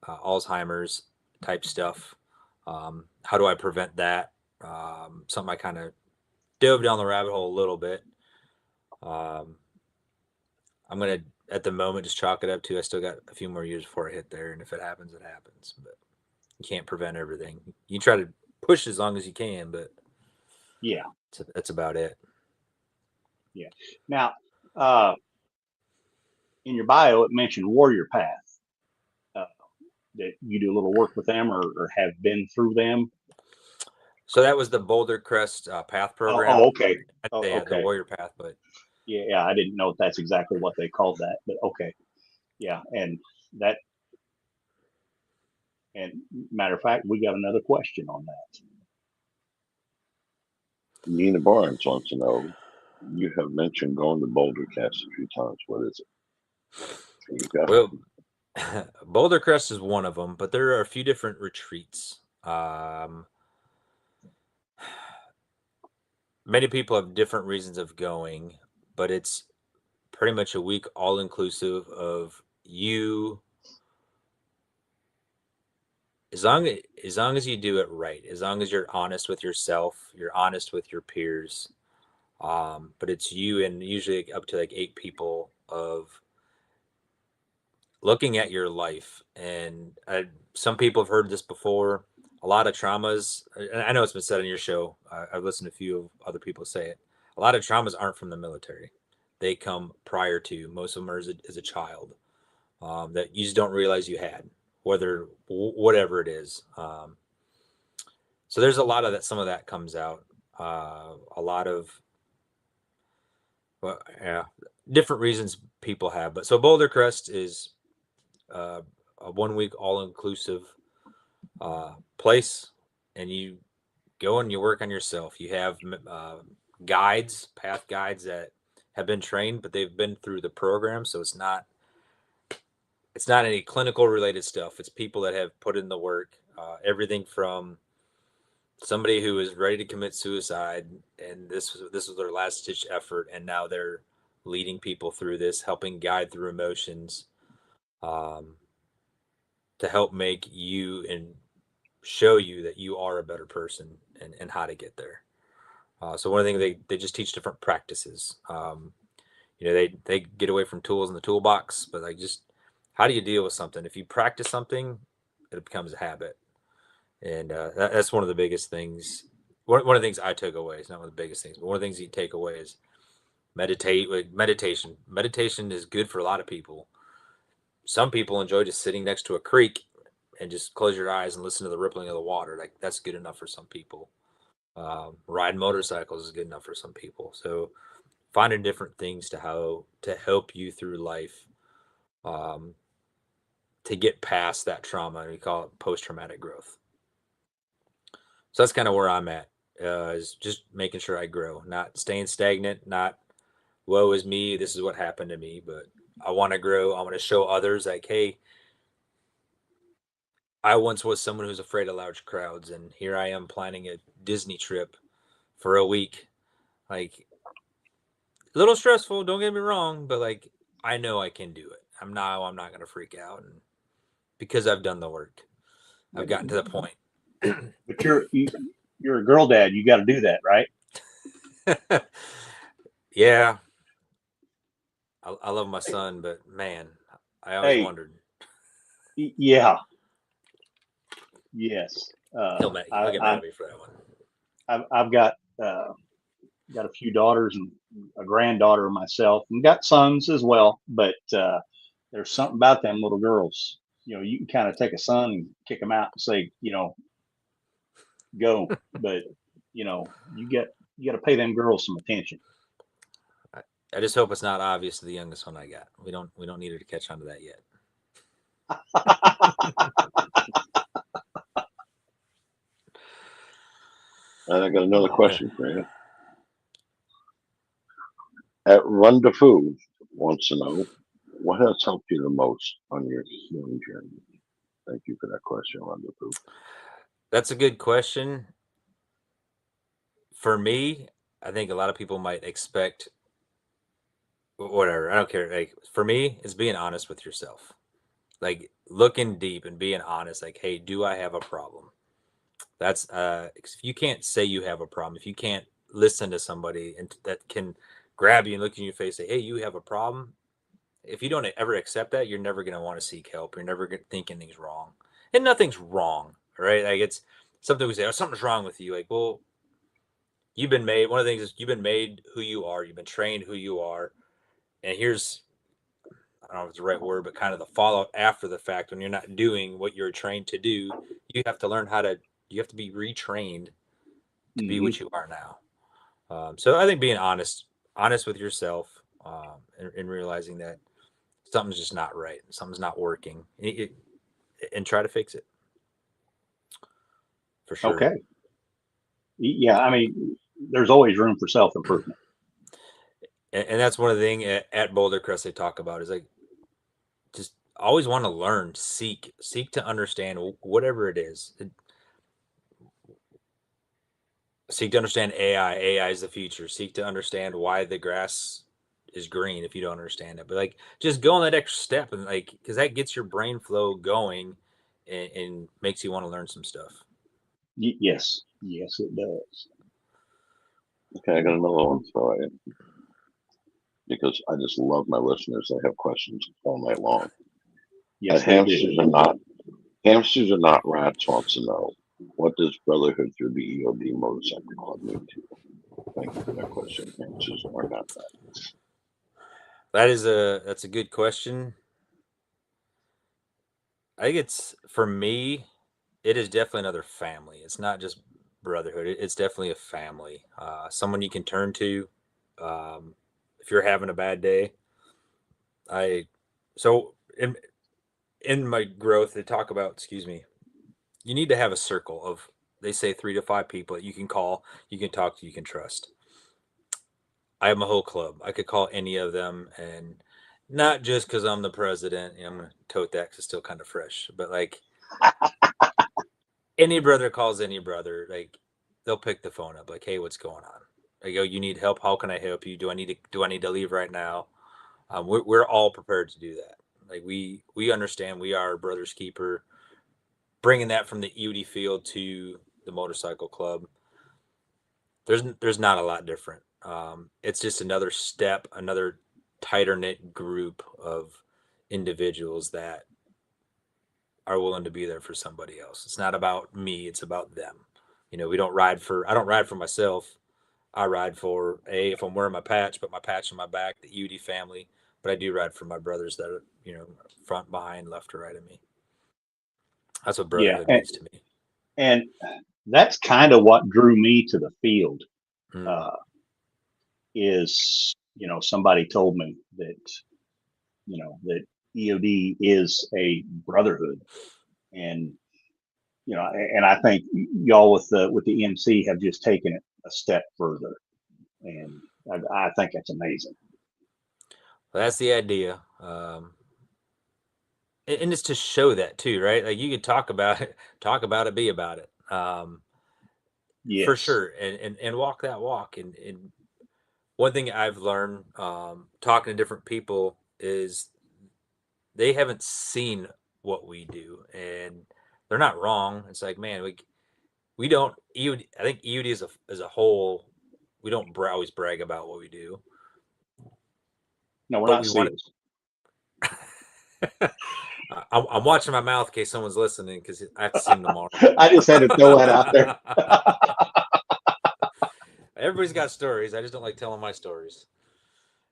Alzheimer's type stuff. How do I prevent that? Something I kind of dove down the rabbit hole a little bit. I'm going to, at the moment, just chalk it up to I still got a few more years before I hit there. And if it happens, it happens. But you can't prevent everything. You try to push as long as you can, but yeah, that's about it. Yeah. Now, in your bio, it mentioned Warrior Path. That you do a little work with them or have been through them. So that was the Boulder Crest path program. Oh, okay. The Warrior Path, but yeah, I didn't know if that's exactly what they called that, but okay. Yeah, and matter of fact, we got another question on that. Nina Barnes wants to know, you have mentioned going to Boulder Crest a few times. What is it? Well, Boulder Crest is one of them, but there are a few different retreats. Many people have different reasons of going, but it's pretty much a week all inclusive of you as long as you do it right, as long as you're honest with yourself, you're honest with your peers, but it's you and usually up to like 8 people of looking at your life. And some people have heard this before. A lot of traumas, and I know it's been said on your show. I've listened to a few of other people say it. A lot of traumas aren't from the military. They come prior to. Most of them are as a child that you just don't realize you had, whatever it is. So there's a lot of that. Some of that comes out. A lot of different reasons people have. But so Boulder Crest is a 1 week all-inclusive place, and you go and you work on yourself. You have path guides that have been trained, but they've been through the program, so it's not any clinical related stuff. It's people that have put in the work. Everything from somebody who is ready to commit suicide, and this was their last ditch effort, and now they're leading people through this, helping guide through emotions, to help make you and show you that you are a better person and how to get there. So one of the things they just teach different practices. They get away from tools in the toolbox, but like just how do you deal with something? If you practice something, it becomes a habit. And that's one of the biggest things. One of the things I took away is not one of the biggest things, but one of the things you take away is meditation. Meditation is good for a lot of people. Some people enjoy just sitting next to a creek and just close your eyes and listen to the rippling of the water. Like that's good enough for some people. Riding motorcycles is good enough for some people. So finding different things to help you through life, to get past that trauma. And we call it post-traumatic growth. So that's kind of where I'm at, is just making sure I grow, not staying stagnant, not woe is me, this is what happened to me, but I want to grow. I want to show others like, hey, I once was someone who's afraid of large crowds, and here I am planning a Disney trip for a week. Like, a little stressful, don't get me wrong, but like, I know I can do it. I'm not going to freak out, and because I've done the work, I've gotten to the point. But you're a girl dad. You got to do that, right? Yeah. I love my son, but man, I always wondered. Yeah. Yes. He'll get mad at me for that one. I've got a few daughters and a granddaughter myself, and got sons as well. But there's something about them little girls. You can kind of take a son and kick them out and say, go. But you got to pay them girls some attention. I just hope it's not obvious to the youngest one I got. We don't need her to catch on to that yet. And I got another question for you. At Run the Food wants to know, what has helped you the most on your healing journey? Thank you for that question, Run the Food. That's a good question. For me, I think a lot of people might expect whatever. I don't care. Like for me, it's being honest with yourself. Like looking deep and being honest. Like, hey, do I have a problem? That's if you can't say you have a problem, if you can't listen to somebody and that can grab you and look in your face, say, hey, you have a problem. If you don't ever accept that, you're never going to want to seek help. You're never going to think anything's wrong, and nothing's wrong, right? Like it's something we say, oh, something's wrong with you. Like, well, you've been made. One of the things is you've been made who you are. You've been trained who you are. And here's, I don't know if it's the right word, but kind of the fallout after the fact when you're not doing what you're trained to do, you have to learn you have to be retrained to be what you are now. So I think being honest with yourself, and realizing that something's just not right, something's not working, and try to fix it. For sure. Okay. Yeah, I mean, there's always room for self-improvement. And that's one of the things at Boulder Crest they talk about is like, just always want to learn, seek to understand whatever it is. Seek to understand AI. AI is the future. Seek to understand why the grass is green if you don't understand it. But like, just go on that extra step, and like, because that gets your brain flow going, and makes you want to learn some stuff. Yes, yes, it does. Okay, I got another one for you because I just love my listeners. They have questions all night long. Yes, they do. Hamsters are not rats wants to know, what does Brotherhood through the EOD Motorcycle Club mean to you? Thank you for that question. Hamsters are not rats. That's a good question. I think it's, for me, it is definitely another family. It's not just brotherhood. It's definitely a family. Someone you can turn to if you're having a bad day. So in my growth, they talk about, excuse me, you need to have a circle of, they say 3 to 5 people that you can call, you can talk to, you can trust. I have my whole club. I could call any of them, and not just because I'm the president. I'm going to tote that because it's still kind of fresh. But like, any brother calls any brother, like, they'll pick the phone up. Like, hey, what's going on? I go, you need help? How can I help you? Do I need to leave right now? We're all prepared to do that. Like, we understand we are a brother's keeper. Bringing that from the EOD field to the motorcycle club, there's not a lot different. It's just another step, another tighter knit group of individuals that are willing to be there for somebody else. It's not about me, it's about them. I don't ride for myself. I ride for, if I'm wearing my patch, put my patch on my back, the EOD family, but I do ride for my brothers that are, front, behind, left to right of me. That's what Yeah, brotherhood means to me. and that's kind of what drew me to the field. Is somebody told me that that EOD is a brotherhood, and and I think y'all with the MC have just taken it a step further, and I think that's amazing. Well, that's the idea. And it's to show that too, right? Like, you could talk about it, be about it. Yes. For sure. And walk that walk. And one thing I've learned, talking to different people, is they haven't seen what we do, and they're not wrong. It's like, man, we don't, EOD, I think EOD as a whole, we don't always brag about what we do. No, we're but not we want to. I'm watching my mouth in case someone's listening, because I have to sing tomorrow. I just had to throw that out there. Everybody's got stories. I just don't like telling my stories.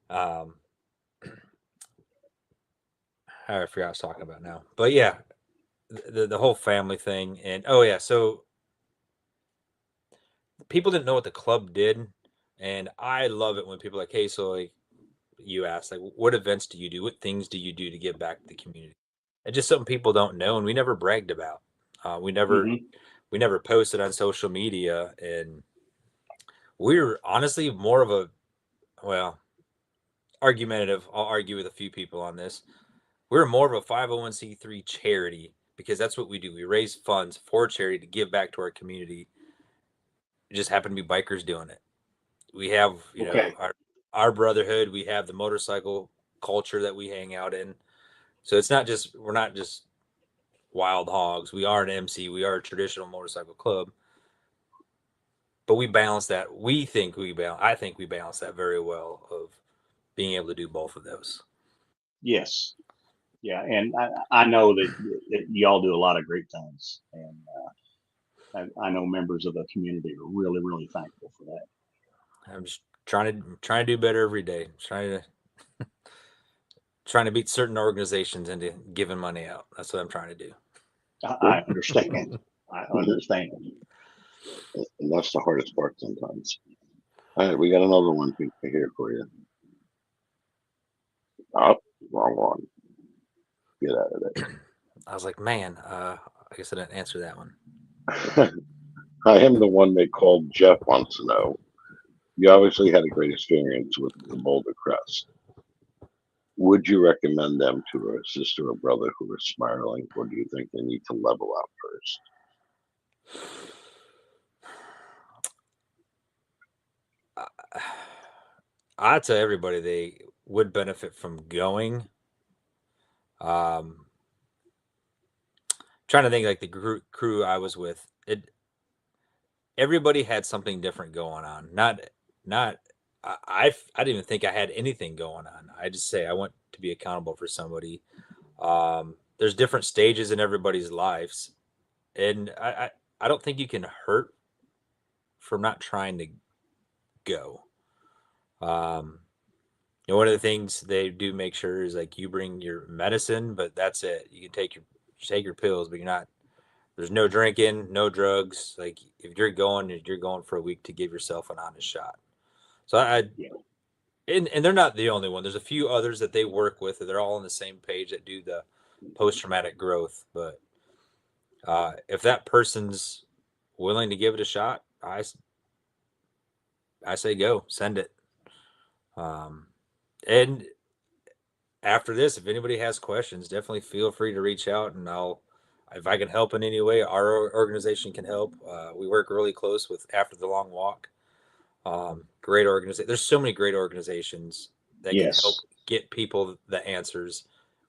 I forgot what I was talking about now. But yeah, the whole family thing. And so people didn't know what the club did. And I love it when people are like, hey, so like, you ask, like, what events do you do? What things do you do to give back to the community? It's just something people don't know, and we never bragged about. We never posted on social media, and we're honestly more of a, argumentative. I'll argue with a few people on this. We're more of a 501c3 charity, because that's what we do. We raise funds for charity to give back to our community. It just happened to be bikers doing it. We have, our brotherhood. We have the motorcycle culture that we hang out in. So we're not just wild hogs. We are an MC. We are a traditional motorcycle club. But we balance that. I think we balance that very well, of being able to do both of those. Yes. Yeah. And I know that y'all do a lot of great things. And I know members of the community are really, really thankful for that. I'm just trying to do better every day. Trying to beat certain organizations into giving money out. That's what I'm trying to do. I understand. I understand. And that's the hardest part sometimes. All right, we got another one here for you. Oh, wrong one. Get out of there. I was like, man, I guess I didn't answer that one. I am the one they called Jeff wants to know. You obviously had a great experience with the Boulder Crest. Would you recommend them to a sister or brother who are spiraling, or do you think they need to level out first? I tell everybody they would benefit from going. Trying trying to think like the crew I was with. Everybody had something different going on. I didn't even think I had anything going on. I just say I want to be accountable for somebody. There's different stages in everybody's lives, and I don't think you can hurt from not trying to go. One of the things they do make sure is like you bring your medicine, but that's it. You can take your pills, but there's no drinking, no drugs. Like if you're going for a week to give yourself an honest shot. So and they're not the only one. There's a few others that they work with. They're all on the same page that do the post-traumatic growth. But if that person's willing to give it a shot, I say go, send it. And after this, if anybody has questions, definitely feel free to reach out, and if I can help in any way, our organization can help. We work really close with After the Long Walk. Great organization. There's so many great organizations that can help get people the answers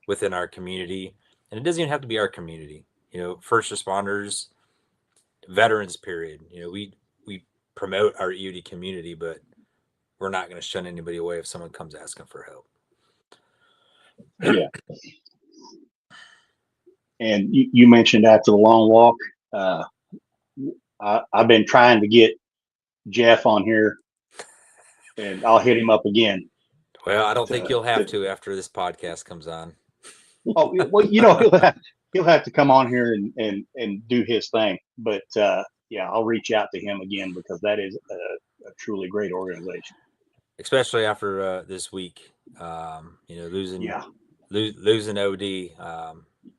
within our community. And it doesn't even have to be our community, first responders, veterans, period. We promote our EOD community, but we're not going to shun anybody away if someone comes asking for help. Yeah. And you mentioned After the Long Walk. I've been trying to get Jeff on here, and I'll hit him up again. Well, I don't think you'll have to after this podcast comes on. Oh, well, he'll have to come on here and do his thing. But yeah, I'll reach out to him again because that is a truly great organization. Especially after this week, losing OD.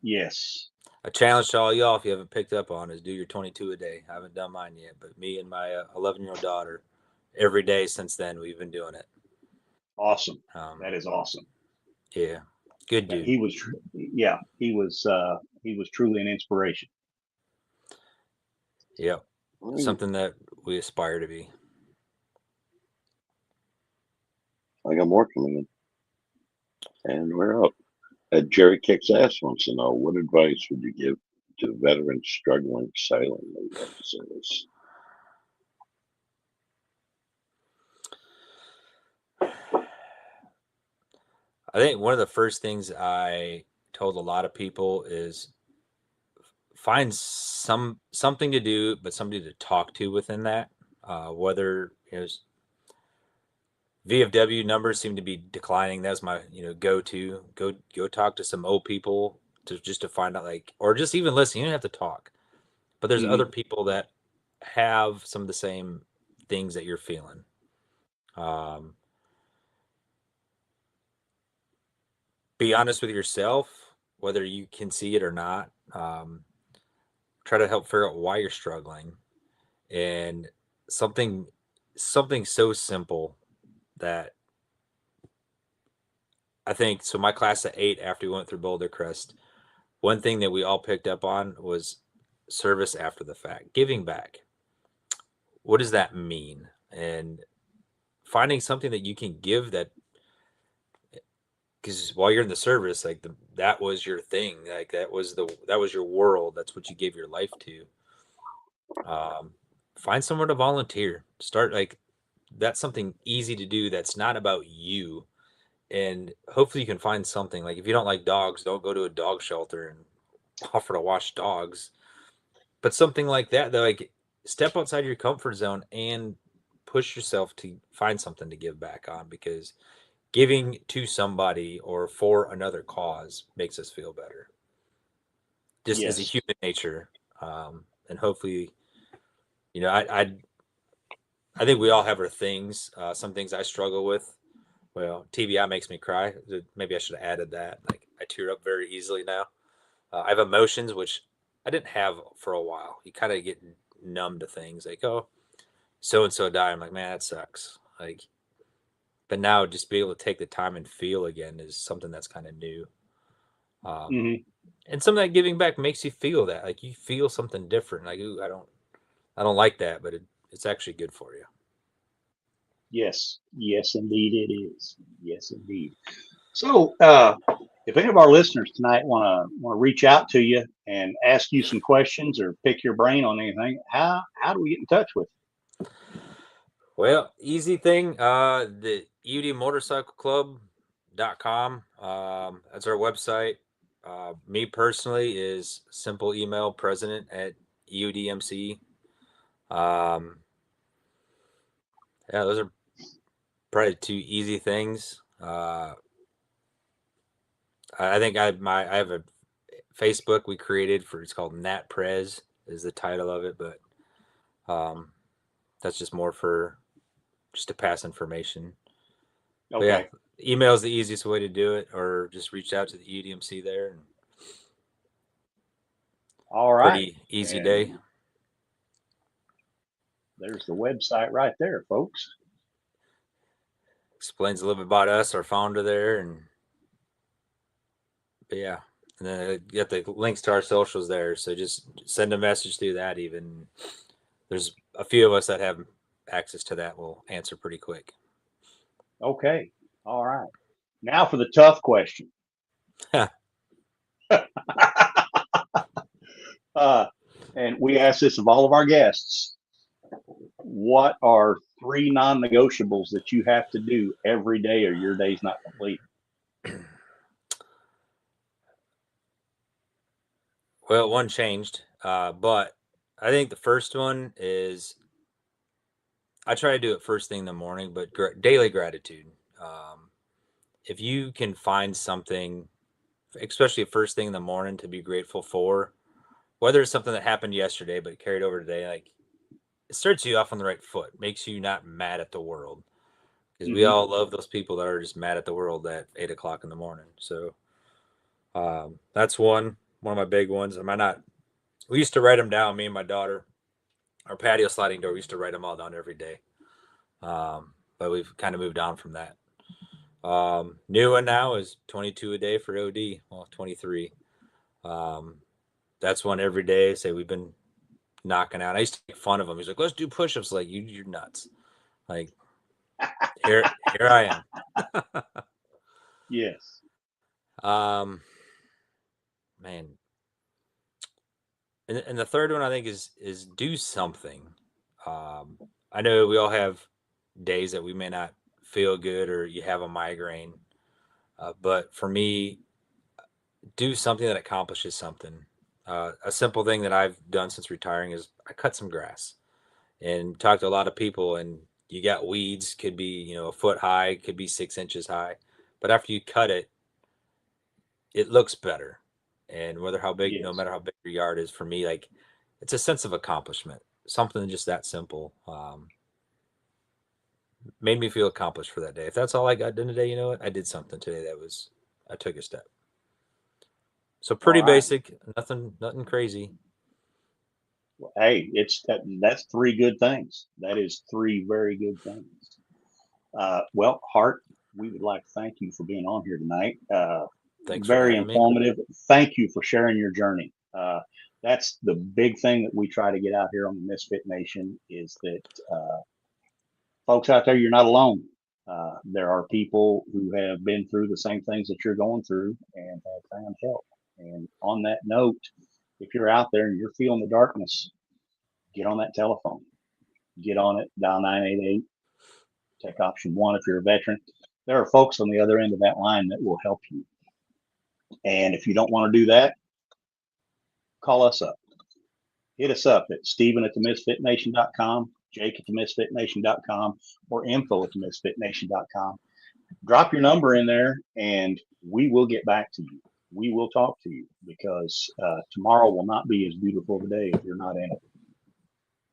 Yes. A challenge to all y'all, if you haven't picked up on, is do your 22 a day. I haven't done mine yet, but me and my 11-year-old daughter, every day since then, we've been doing it. Awesome. That is awesome. Yeah. Good dude. He was truly an inspiration. Yep. Something that we aspire to be. I got more coming in. And we're up. Jerry Kicks Ass wants to know, what advice would you give to veterans struggling silently at the service? I think one of the first things I told a lot of people is find something to do, but somebody to talk to within that. Whether VFW numbers seem to be declining. That's my go-to. Go talk to some old people to find out, or just even listen. You don't have to talk, but there's other people that have some of the same things that you're feeling. Be honest with yourself, whether you can see it or not. Try to help figure out why you're struggling, and something so simple that I think, so my class of 8, after we went through Boulder Crest, one thing that we all picked up on was service after the fact, giving back. What does that mean? And finding something that you can give, that, because while you're in the service, that was your thing, that was your world, that's what you gave your life to. Find somewhere to volunteer. Start, that's something easy to do that's not about you. And hopefully you can find something. If you don't like dogs, don't go to a dog shelter and offer to wash dogs. But something like that, though, step outside your comfort zone and push yourself to find something to give back on, because giving to somebody or for another cause makes us feel better. Just as a human nature. And hopefully, I think we all have our things. Some things I struggle with. Well, TBI makes me cry. Maybe I should have added that. I tear up very easily now. I have emotions, which I didn't have for a while. You kind of get numb to things. Oh, so-and-so died. I'm like, man, that sucks. But now just be able to take the time and feel again is something that's kind of new. And some of that giving back makes you feel that. You feel something different. Ooh, I don't like that, but it's actually good for you. Yes, indeed it is. Yes, indeed. So, if any of our listeners tonight want to reach out to you and ask you some questions or pick your brain on anything, how do we get in touch with you? Well, easy thing. The EOD Motorcycle Club.com. That's our website. Me personally is simple email, president@EODMC. Yeah, those are probably two easy things. I think I have a Facebook we created for, it's called Nat Prez is the title of it, but that's just more for just to pass information. Okay. But yeah, email is the easiest way to do it, or just reach out to the EODMC there. And all right. Pretty easy day. There's the website right there, folks. Explains a little bit about us, our founder there, but yeah. And then you get the links to our socials there. So just send a message through that. Even there's a few of us that have access to that. We'll answer pretty quick. Okay. All right. Now for the tough question. And we ask this of all of our guests. What are 3 non-negotiables that you have to do every day or your day's not complete? Well, one changed, but I think the first one is I try to do it first thing in the morning, but daily gratitude. If you can find something, especially first thing in the morning, to be grateful for, whether it's something that happened yesterday but carried over today, like it starts you off on the right foot, makes you not mad at the world, because we all love those people that are just mad at the world at 8 o'clock in the morning. So that's one of my big ones. We used to write them down, me and my daughter. Our patio sliding door, we used to write them all down every day. But we've kind of moved on from that. New one now is 22 a day for OD. Well, 23. That's one every day. Say we've been knocking out. I used to make fun of him. He's like, let's do push-ups. Like, you're nuts. Like, here I am. Yes. Man. And the third one I think is do something. I know we all have days that we may not feel good or you have a migraine. But for me, do something that accomplishes something. A simple thing that I've done since retiring is I cut some grass and talked to a lot of people, and you got weeds, could be, a foot high, could be 6 inches high. But after you cut it, it looks better. And no matter how big your yard is, for me, like, it's a sense of accomplishment. Something just that simple. Made me feel accomplished for that day. If that's all I got done today, you know what? I did something today I took a step. So pretty basic, nothing crazy. Hey, that's 3 good things. That is 3 very good things. Well, Hart, we would like to thank you for being on here tonight. Thanks. Very informative. Thank you for sharing your journey. That's the big thing that we try to get out here on the Misfit Nation is that folks out there, you're not alone. There are people who have been through the same things that you're going through and have found help. And on that note, if you're out there and you're feeling the darkness, get on that telephone. Get on it, dial 988, take option 1 if you're a veteran. There are folks on the other end of that line that will help you. And if you don't want to do that, call us up. Hit us up at Stephen@themisfitnation.com, Jake@themisfitnation.com, or info@themisfitnation.com. Drop your number in there and we will get back to you. We will talk to you because tomorrow will not be as beautiful today if you're not in it.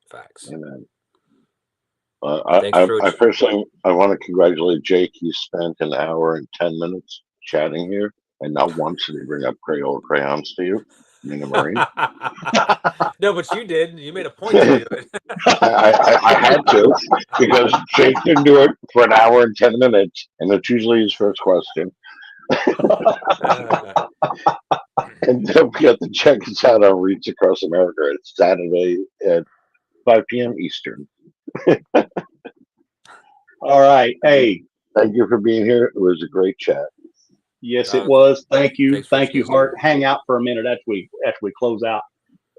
Facts. Amen. I personally, I want to congratulate Jake. He spent an hour and 10 minutes chatting here, and not once did he bring up Crayola crayons to you, being a Marine. No, but you did. You made a point to do it. I had to, because Jake didn't do it for an hour and 10 minutes, and it's usually his first question. And don't forget to check us out on Reach Across America. It's Saturday at 5 p.m. Eastern. All right. Hey, thank you for being here. It was a great chat. Yes, it was. Thank you. Thanks for Thank you, speaking. Hart. Hang out for a minute after we close out.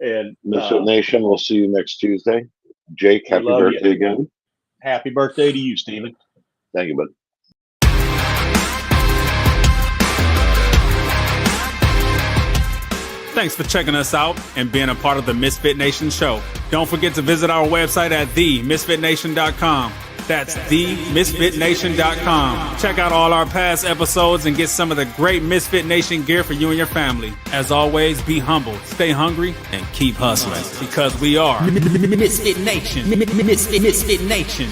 And Misfit Nation, we'll see you next Tuesday. Jake, happy love you. birthday again. happy birthday to you, Stephen. Thank you, bud. Thanks for checking us out and being a part of the Misfit Nation show. Don't forget to visit our website at themisfitnation.com. That's themisfitnation.com. Check out all our past episodes and get some of the great Misfit Nation gear for you and your family. As always, be humble, stay hungry, and keep hustling because we are Misfit Nation. Misfit Nation.